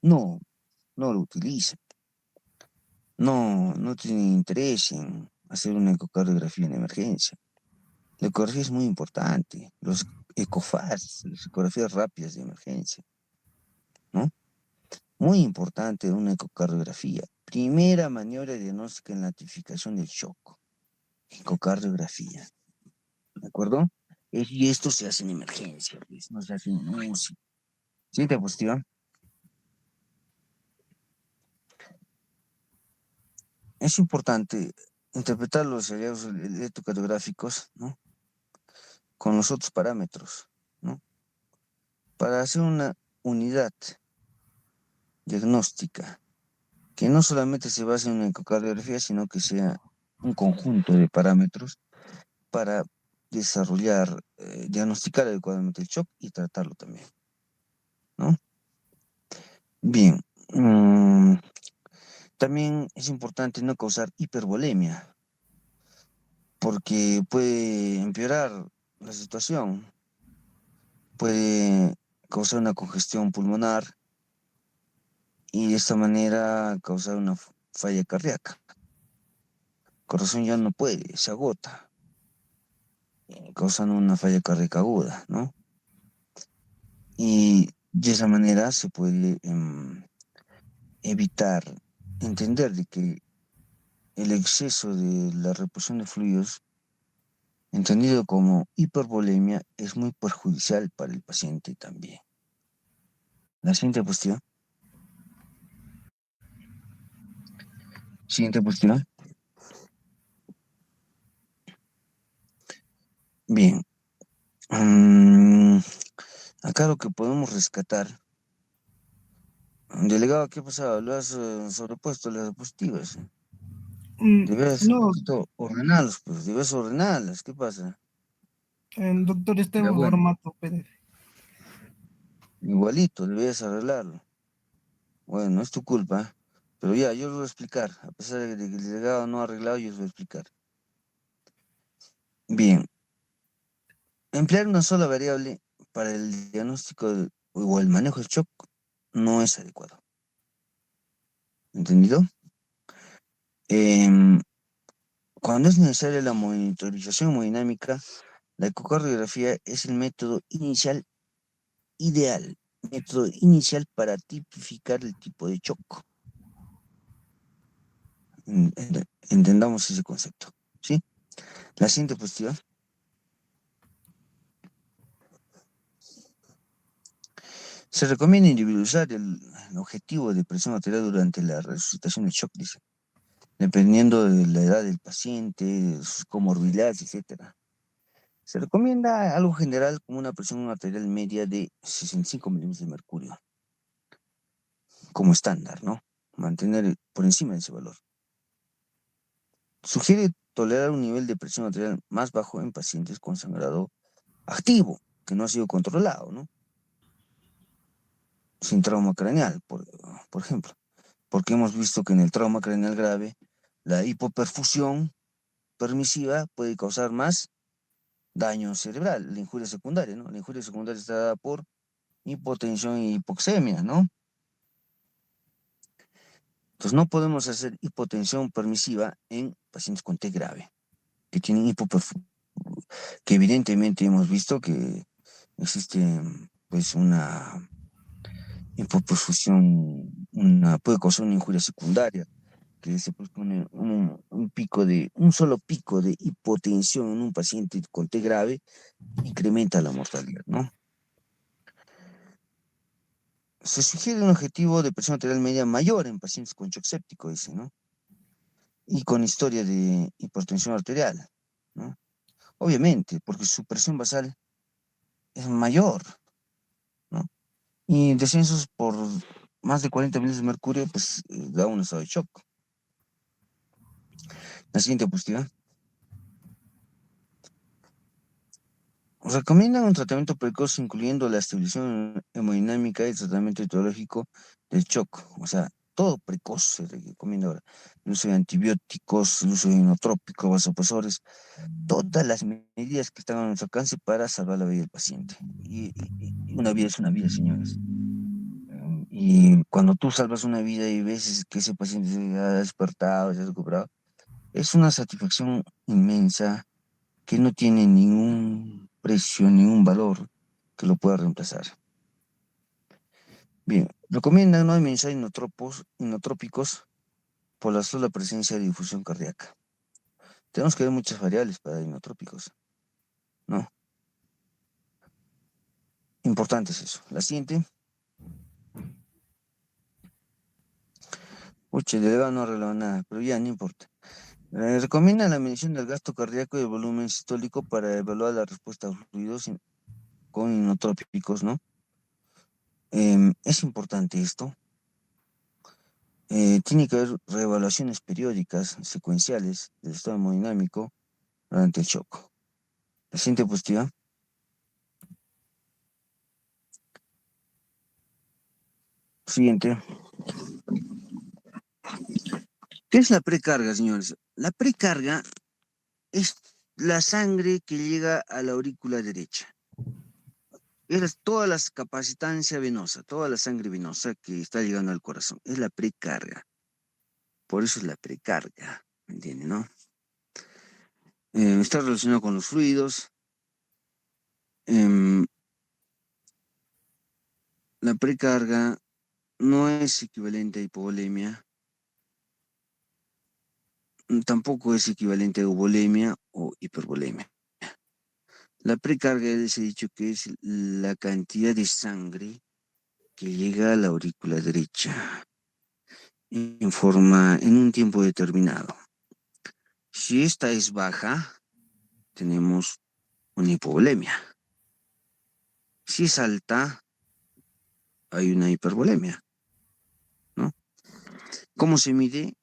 no lo utilizan. No tienen interés en hacer una ecocardiografía en emergencia. La ecografía es muy importante. Los ECOFAS, las ecografías rápidas de emergencia, ¿no? Muy importante una ecocardiografía. Primera maniobra diagnóstica en la tipificación del shock. Ecocardiografía. ¿De acuerdo? Y esto se hace en emergencia, pues, no se hace en UCI. Siguiente diapositiva. Es importante interpretar los hallazgos electrocardiográficos, ¿no? Con los otros parámetros, ¿no? Para hacer una unidad diagnóstica que no solamente se base en una ecocardiografía, sino que sea un conjunto de parámetros para desarrollar, diagnosticar adecuadamente el shock y tratarlo también, ¿no? Bien, también es importante no causar hipervolemia, porque puede empeorar la situación, puede causar una congestión pulmonar y de esta manera causar una falla cardíaca. El corazón ya no puede, se agota, causando una falla cardíaca aguda, ¿no? Y de esa manera se puede evitar, entender de que el exceso de la reposición de fluidos, entendido como hipervolemia, es muy perjudicial para el paciente también. La siguiente cuestión. Siguiente cuestión. Bien. Acá lo que podemos rescatar. Delegado, ¿qué ha pasado? ¿Lo has sobrepuesto las diapositivas? Debes un No, poquito ordenarlos, pues, debes ordenarlas. ¿Qué pasa? el doctor está Ya en bueno, formato PDF. igualito, debes arreglarlo. Bueno, no es tu culpa, pero ya, yo lo voy a explicar. A pesar de que el delegado no ha arreglado, yo os voy a explicar. Bien, emplear una sola variable para el diagnóstico o el manejo del shock no es adecuado. ¿Entendido? Em, Cuando es necesaria la monitorización hemodinámica, la ecocardiografía es el método inicial ideal, método inicial para tipificar el tipo de shock. Entendamos ese concepto, ¿sí? La siguiente positiva. Se recomienda individualizar el objetivo de presión arterial durante la resucitación del shock, dice, dependiendo de la edad del paciente, de sus comorbilidades, etcétera. Se recomienda algo general como una presión arterial media de 65 milímetros de mercurio, como estándar, ¿no? Mantener por encima de ese valor. Sugiere tolerar un nivel de presión arterial más bajo en pacientes con sangrado activo, que no ha sido controlado, ¿no? Sin trauma craneal, por ejemplo. Porque hemos visto que en el trauma craneal grave, la hipoperfusión permisiva puede causar más daño cerebral, la injuria secundaria, ¿no? La injuria secundaria está dada por hipotensión y hipoxemia, ¿no? Entonces no podemos hacer hipotensión permisiva en pacientes con T grave, que tienen hipoperfusión, que evidentemente hemos visto que existe pues una hipoperfusión, puede causar una injuria secundaria, que se pone un solo pico de hipotensión en un paciente con T grave, incrementa la mortalidad, ¿no? Se sugiere un objetivo de presión arterial media mayor en pacientes con shock séptico, dice, ¿no? Y con historia de hipertensión arterial, ¿no? Obviamente, porque su presión basal es mayor, ¿no? Y descensos por más de 40 milímetros de mercurio, pues da un estado de shock. La siguiente diapositiva. Recomiendan un tratamiento precoz incluyendo la estabilización hemodinámica y el tratamiento etiológico del shock. O sea, todo precoz se recomienda ahora. El uso de antibióticos, el uso de inotrópicos, vasopresores, todas las medidas que están a nuestro alcance para salvar la vida del paciente. Y una vida es una vida, señores. Y cuando tú salvas una vida y ves que ese paciente se ha despertado, se ha recuperado, es una satisfacción inmensa que no tiene ningún precio, ningún valor que lo pueda reemplazar. Bien, recomiendan no administrar inotrópicos por la sola presencia de difusión cardíaca. Tenemos que ver muchas variables para inotrópicos, ¿no? Importante es eso. La siguiente. Uche, delegado no releva nada, pero ya no importa. Recomiendan la medición del gasto cardíaco y el volumen sistólico para evaluar la respuesta a fluidos con inotrópicos, ¿no? Es importante esto. Tiene que haber reevaluaciones periódicas, secuenciales, del estado hemodinámico durante el shock. La siguiente diapositiva. Siguiente. ¿Qué es la precarga, señores? La precarga es la sangre que llega a la aurícula derecha. Es toda la capacitancia venosa, toda la sangre venosa que está llegando al corazón. Es la precarga. Por eso es la precarga. ¿Me entienden, no? Está relacionado con los fluidos. La precarga no es equivalente a hipovolemia. Tampoco es equivalente a euvolemia o hipervolemia. La precarga les he dicho que es la cantidad de sangre que llega a la aurícula derecha en un tiempo determinado. Si esta es baja, tenemos una hipovolemia. Si es alta, hay una hipervolemia, ¿no? ¿Cómo se mide?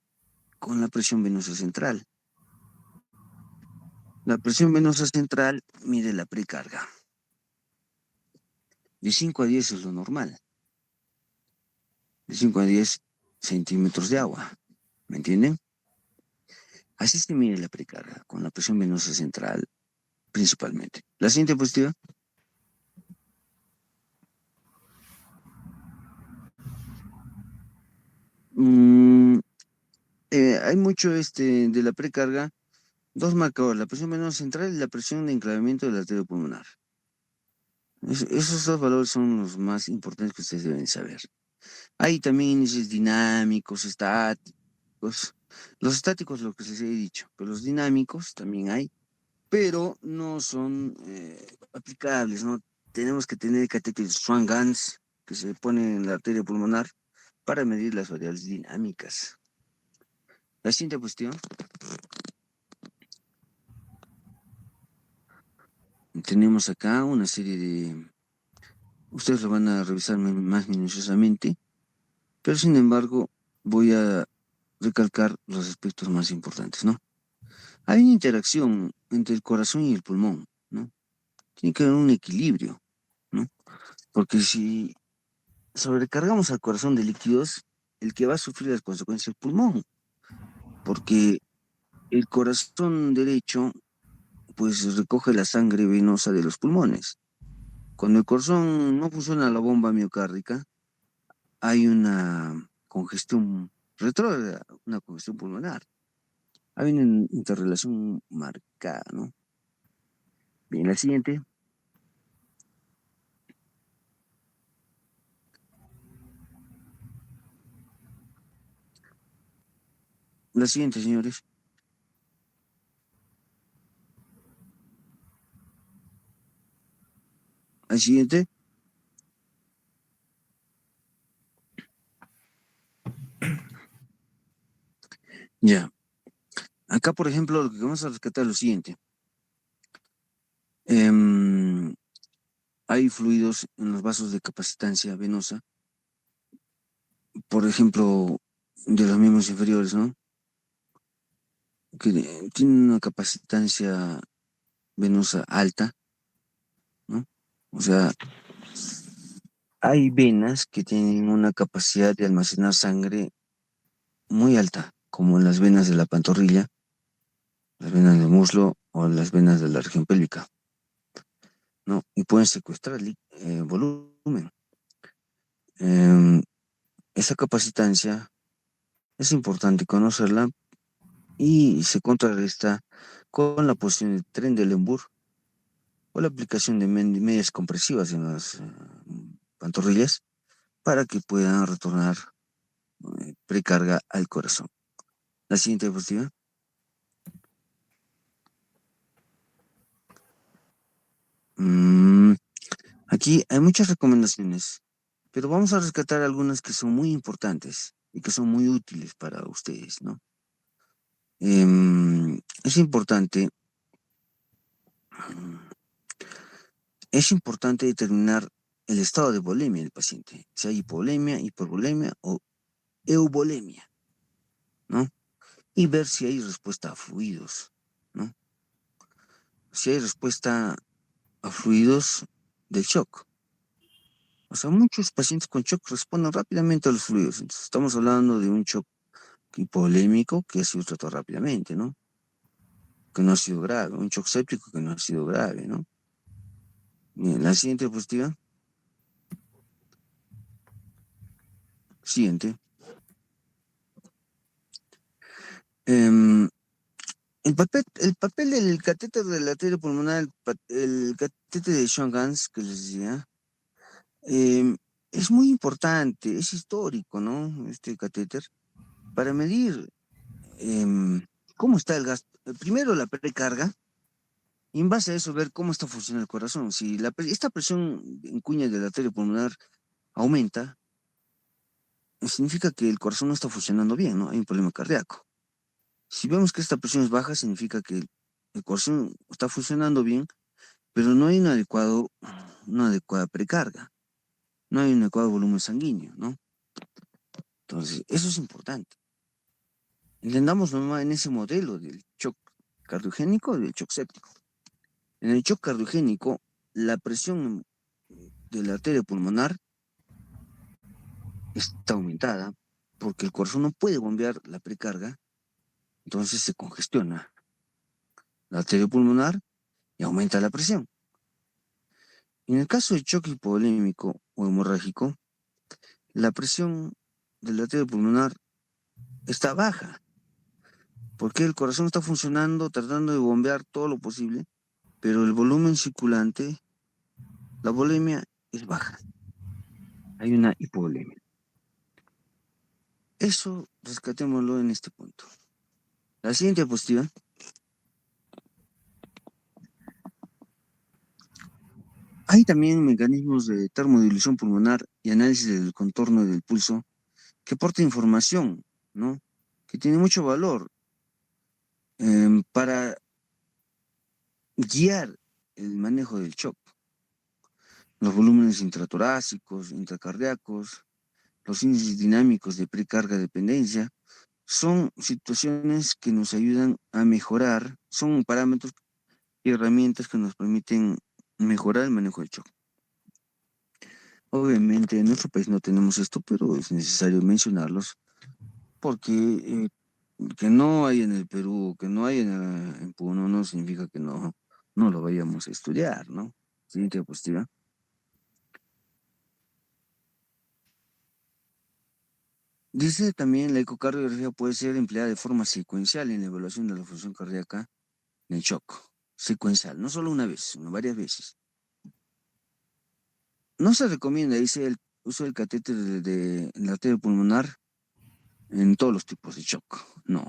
Con la presión venosa central. La presión venosa central mide la precarga. De 5 a 10 es lo normal. De 5 a 10 centímetros de agua. ¿Me entienden? Así se mide la precarga, con la presión venosa central principalmente. La siguiente diapositiva. Hay mucho de la precarga, dos marcadores, la presión venosa central y la presión de enclavamiento del arterio pulmonar. Esos dos valores son los más importantes que ustedes deben saber. Hay también índices dinámicos, estáticos, Los estáticos, lo que les he dicho, pero los dinámicos también hay, pero no son aplicables, ¿no? Tenemos que tener catéteres Swan-Ganz que se ponen en la arteria pulmonar para medir las variables dinámicas. La siguiente cuestión. Tenemos acá una serie de... Ustedes lo van a revisar más minuciosamente, pero sin embargo voy a recalcar los aspectos más importantes, ¿no? Hay una interacción entre el corazón y el pulmón, ¿no? Tiene que haber un equilibrio, ¿no? Porque si sobrecargamos al corazón de líquidos, el que va a sufrir las consecuencias es el pulmón, porque el corazón derecho, pues recoge la sangre venosa de los pulmones. Cuando el corazón no funciona la bomba miocárdica, hay una congestión retrógrada, una congestión pulmonar. Hay una interrelación marcada, ¿no? Bien, la siguiente. La siguiente, señores. La siguiente. Ya. Acá, por ejemplo, lo que vamos a rescatar es lo siguiente. Hay fluidos en los vasos de capacitancia venosa, por ejemplo, de los miembros inferiores, ¿no? Que tienen una capacitancia venosa alta, ¿no? O sea, hay venas que tienen una capacidad de almacenar sangre muy alta, como en las venas de la pantorrilla, las venas del muslo o las venas de la región pélvica, ¿no? Y pueden secuestrar volumen. Em, esa capacitancia es importante conocerla y se contrarresta con la posición de Trendelenburg o la aplicación de medias compresivas en las pantorrillas para que puedan retornar precarga al corazón. La siguiente diapositiva. Aquí hay muchas recomendaciones, pero vamos a rescatar algunas que son muy importantes y que son muy útiles para ustedes, ¿no? Es importante, es importante determinar el estado de volemia del paciente, si hay hipovolemia, hipervolemia o euvolemia, ¿no? Y ver si hay respuesta a fluidos, ¿no? Si hay respuesta a fluidos del shock. O sea, muchos pacientes con shock responden rápidamente a los fluidos. Entonces, estamos hablando de un shock hipovolémico que ha sido tratado rápidamente, ¿no? Que no ha sido grave. Un shock séptico que no ha sido grave, ¿no? Bien, la siguiente diapositiva. Siguiente. Em, el papel del catéter de la arteria pulmonar, el catéter de Schwann-Ganz que les decía, es muy importante, es histórico, ¿no? Este catéter, para medir cómo está el gas. Primero la precarga, y en base a eso ver cómo está funcionando el corazón. Si esta presión en cuña de la arteria pulmonar aumenta, significa que el corazón no está funcionando bien, ¿no? Hay un problema cardíaco. Si vemos que esta presión es baja, significa que el corazón está funcionando bien, pero no hay una adecuada precarga, no hay un adecuado volumen sanguíneo, ¿no? Entonces, eso es importante. Entendamos nomás en ese modelo del shock cardiogénico y del shock séptico. En el shock cardiogénico, la presión de la arteria pulmonar está aumentada porque el corazón no puede bombear la precarga, entonces se congestiona la arteria pulmonar y aumenta la presión. En el caso de shock hipovolémico o hemorrágico, la presión de la arteria pulmonar está baja, porque el corazón está funcionando, tratando de bombear todo lo posible, pero el volumen circulante, la volemia, es baja. Hay una hipovolemia. Eso rescatémoslo en este punto. La siguiente diapositiva. Hay también mecanismos de termodilución pulmonar y análisis del contorno del pulso que aporta información, ¿no? Que tiene mucho valor para guiar el manejo del shock. Los volúmenes intratorácicos, intracardíacos, los índices dinámicos de precarga dependencia, son situaciones que nos ayudan a mejorar, son parámetros y herramientas que nos permiten mejorar el manejo del shock. Obviamente en nuestro país no tenemos esto, pero es necesario mencionarlos porque que no hay en el Perú, que no hay en Puno, no significa que no lo vayamos a estudiar, ¿no? Siguiente diapositiva. Dice también la ecocardiografía puede ser empleada de forma secuencial en la evaluación de la función cardíaca en el shock. Secuencial, no solo una vez, sino varias veces. No se recomienda, dice, el uso del catéter en la arteria pulmonar en todos los tipos de shock. No.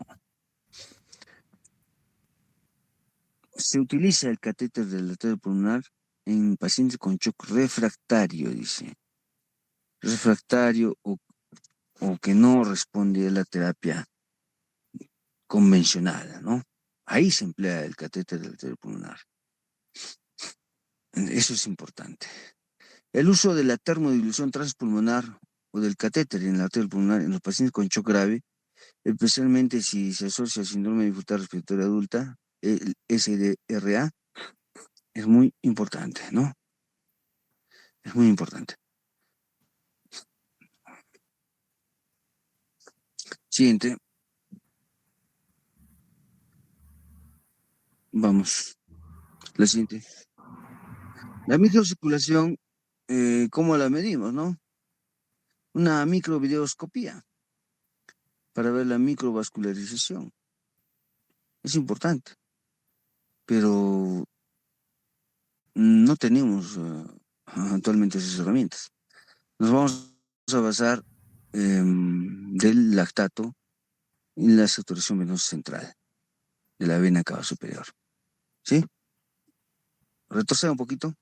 Se utiliza el catéter del arteria pulmonar en pacientes con shock refractario, dice. Refractario o que no responde a la terapia convencional, ¿no? Ahí se emplea el catéter del arteria pulmonar. Eso es importante. El uso de la termodilución transpulmonar o del catéter en la arteria pulmonar en los pacientes con shock grave, especialmente si se asocia al síndrome de dificultad respiratoria adulta, el SDRA, es muy importante, ¿no? Es muy importante. Siguiente. Vamos. La siguiente. La microcirculación, ¿cómo la medimos, no? Una microvideoscopía para ver la microvascularización. Es importante, pero no tenemos actualmente esas herramientas. Nos vamos a basar del lactato en la saturación venosa central de la vena cava superior. ¿Sí? Retroceda un poquito.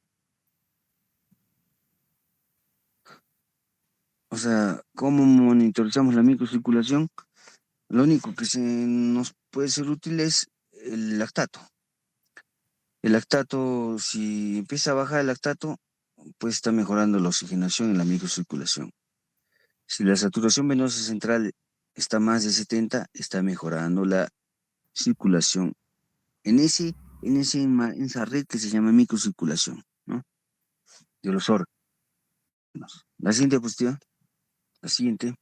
O sea, ¿cómo monitorizamos la microcirculación? Lo único que se nos puede ser útil es el lactato. El lactato, si empieza a bajar el lactato, pues está mejorando la oxigenación en la microcirculación. Si la saturación venosa central está más de 70, está mejorando la circulación en esa red que se llama microcirculación, ¿no? De los órganos. La siguiente diapositiva, la siguiente.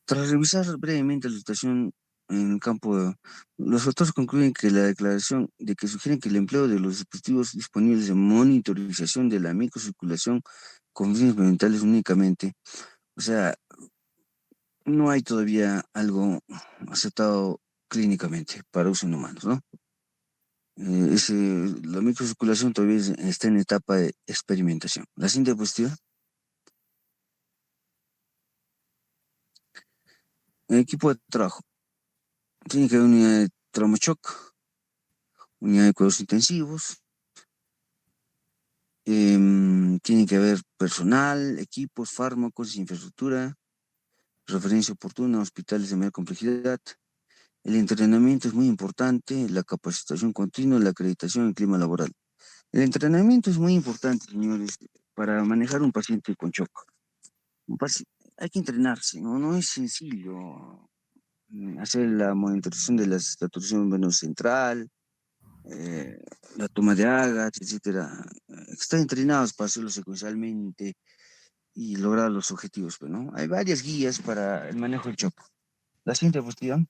Tras revisar brevemente la situación en el campo, los autores concluyen que la declaración de que sugieren que el empleo de los dispositivos disponibles de monitorización de la microcirculación con fines experimentales únicamente, o sea, no hay todavía algo aceptado clínicamente para uso en humanos, ¿no? La microcirculación todavía está en etapa de experimentación. La siguiente diapositiva. El equipo de trabajo. Tiene que haber unidad de traumashock, unidad de cuidados intensivos, tiene que haber personal, equipos, fármacos, infraestructura, referencia oportuna a hospitales de mayor complejidad. El entrenamiento es muy importante, la capacitación continua, la acreditación y el clima laboral. El entrenamiento es muy importante, señores, para manejar un paciente con shock. Hay que entrenarse, ¿no? No es sencillo hacer la monitorización de la saturación venosa central, eh, la toma de agas, etcétera. Están entrenados para hacerlo secuencialmente y lograr los objetivos, pues, ¿no? Hay varias guías para el manejo del shock. La siguiente diapositiva.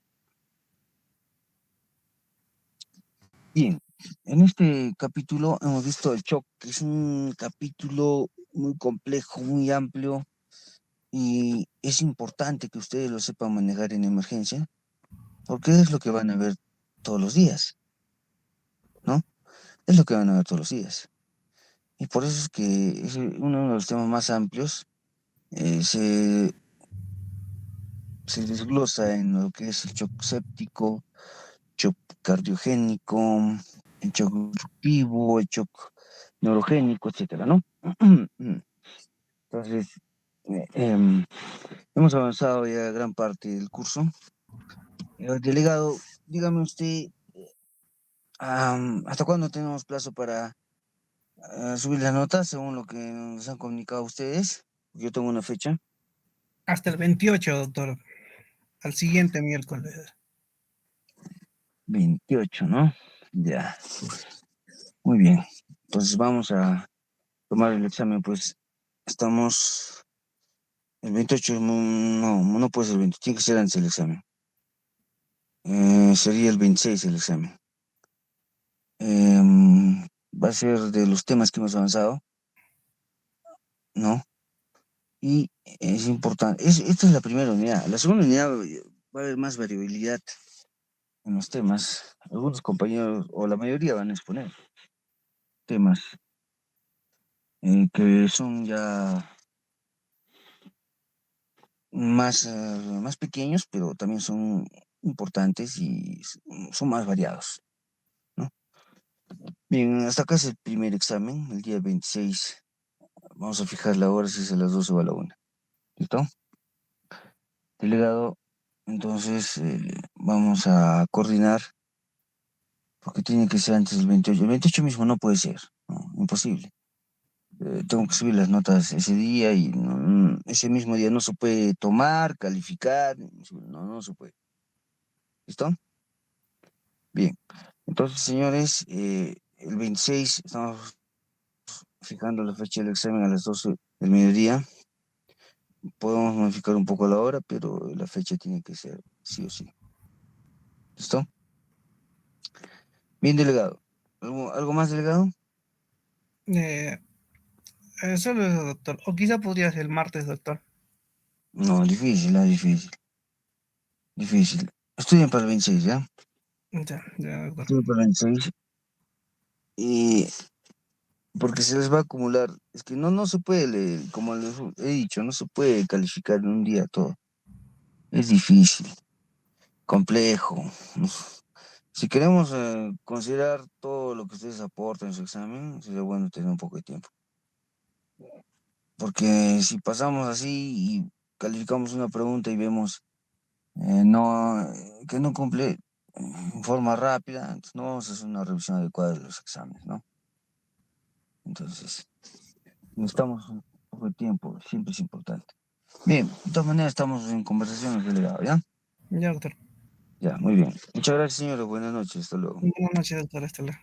Bien, en este capítulo hemos visto el shock, que es un capítulo muy complejo, muy amplio, y es importante que ustedes lo sepan manejar en emergencia, porque es lo que van a ver todos los días, ¿no? Es lo que van a ver todos los días. Y por eso es que es uno de los temas más amplios. Se se desglosa en lo que es el shock séptico, shock cardiogénico, el shock disruptivo, el shock neurogénico, etcétera, ¿no? Entonces, hemos avanzado ya gran parte del curso. Delegado, dígame usted, ¿hasta cuándo tenemos plazo para subir las notas según lo que nos han comunicado ustedes? Yo tengo una fecha. Hasta el 28, doctor. Al siguiente miércoles. 28, ¿no? Ya, muy bien. Entonces vamos a tomar el examen, pues estamos, el 28, no, no puede ser el 28, tiene que ser antes del examen. Sería el 26 el examen. Va a ser de los temas que hemos avanzado, ¿no? Y es importante, esta es la primera unidad. La segunda unidad va a haber más variabilidad en los temas. Algunos compañeros, o la mayoría, van a exponer temas que son ya más pequeños, pero también son importantes y son más variados, ¿no? Bien, hasta acá es el primer examen, el día 26. Vamos a fijar la hora, si es a las 12 o a la 1. ¿Listo? Delegado, entonces vamos a coordinar, porque tiene que ser antes del 28. El 28 mismo no puede ser, ¿no? Imposible. Tengo que subir las notas ese día y ese mismo día no se puede tomar, calificar, no, no se puede. ¿Listo? Bien. Entonces, señores, el 26 estamos fijando la fecha del examen a las 12 del mediodía. Podemos modificar un poco la hora, pero la fecha tiene que ser sí o sí. ¿Listo? Bien, delegado. ¿Algo más, delegado? Eh, Solo eso, doctor. O quizá podría ser el martes, doctor. No, difícil, difícil. Difícil. Estudien para el 26, ¿ya? Ya, ya, doctor. Estudien para el 26. Y porque se les va a acumular. Es que no se puede, como les he dicho, no se puede calificar en un día todo. Es difícil, complejo. Si queremos considerar todo lo que ustedes aportan en su examen, sería bueno tener un poco de tiempo. Porque si pasamos así y calificamos una pregunta y vemos que no cumple en forma rápida, entonces no vamos a hacer una revisión adecuada de los exámenes, ¿no? Entonces, necesitamos un poco de tiempo, siempre es importante. Bien, de todas maneras estamos en conversación, delegado, ¿ya? Ya, doctor. Ya, muy bien. Muchas gracias, señores. Buenas noches. Hasta luego. Buenas noches, doctor. Hasta luego.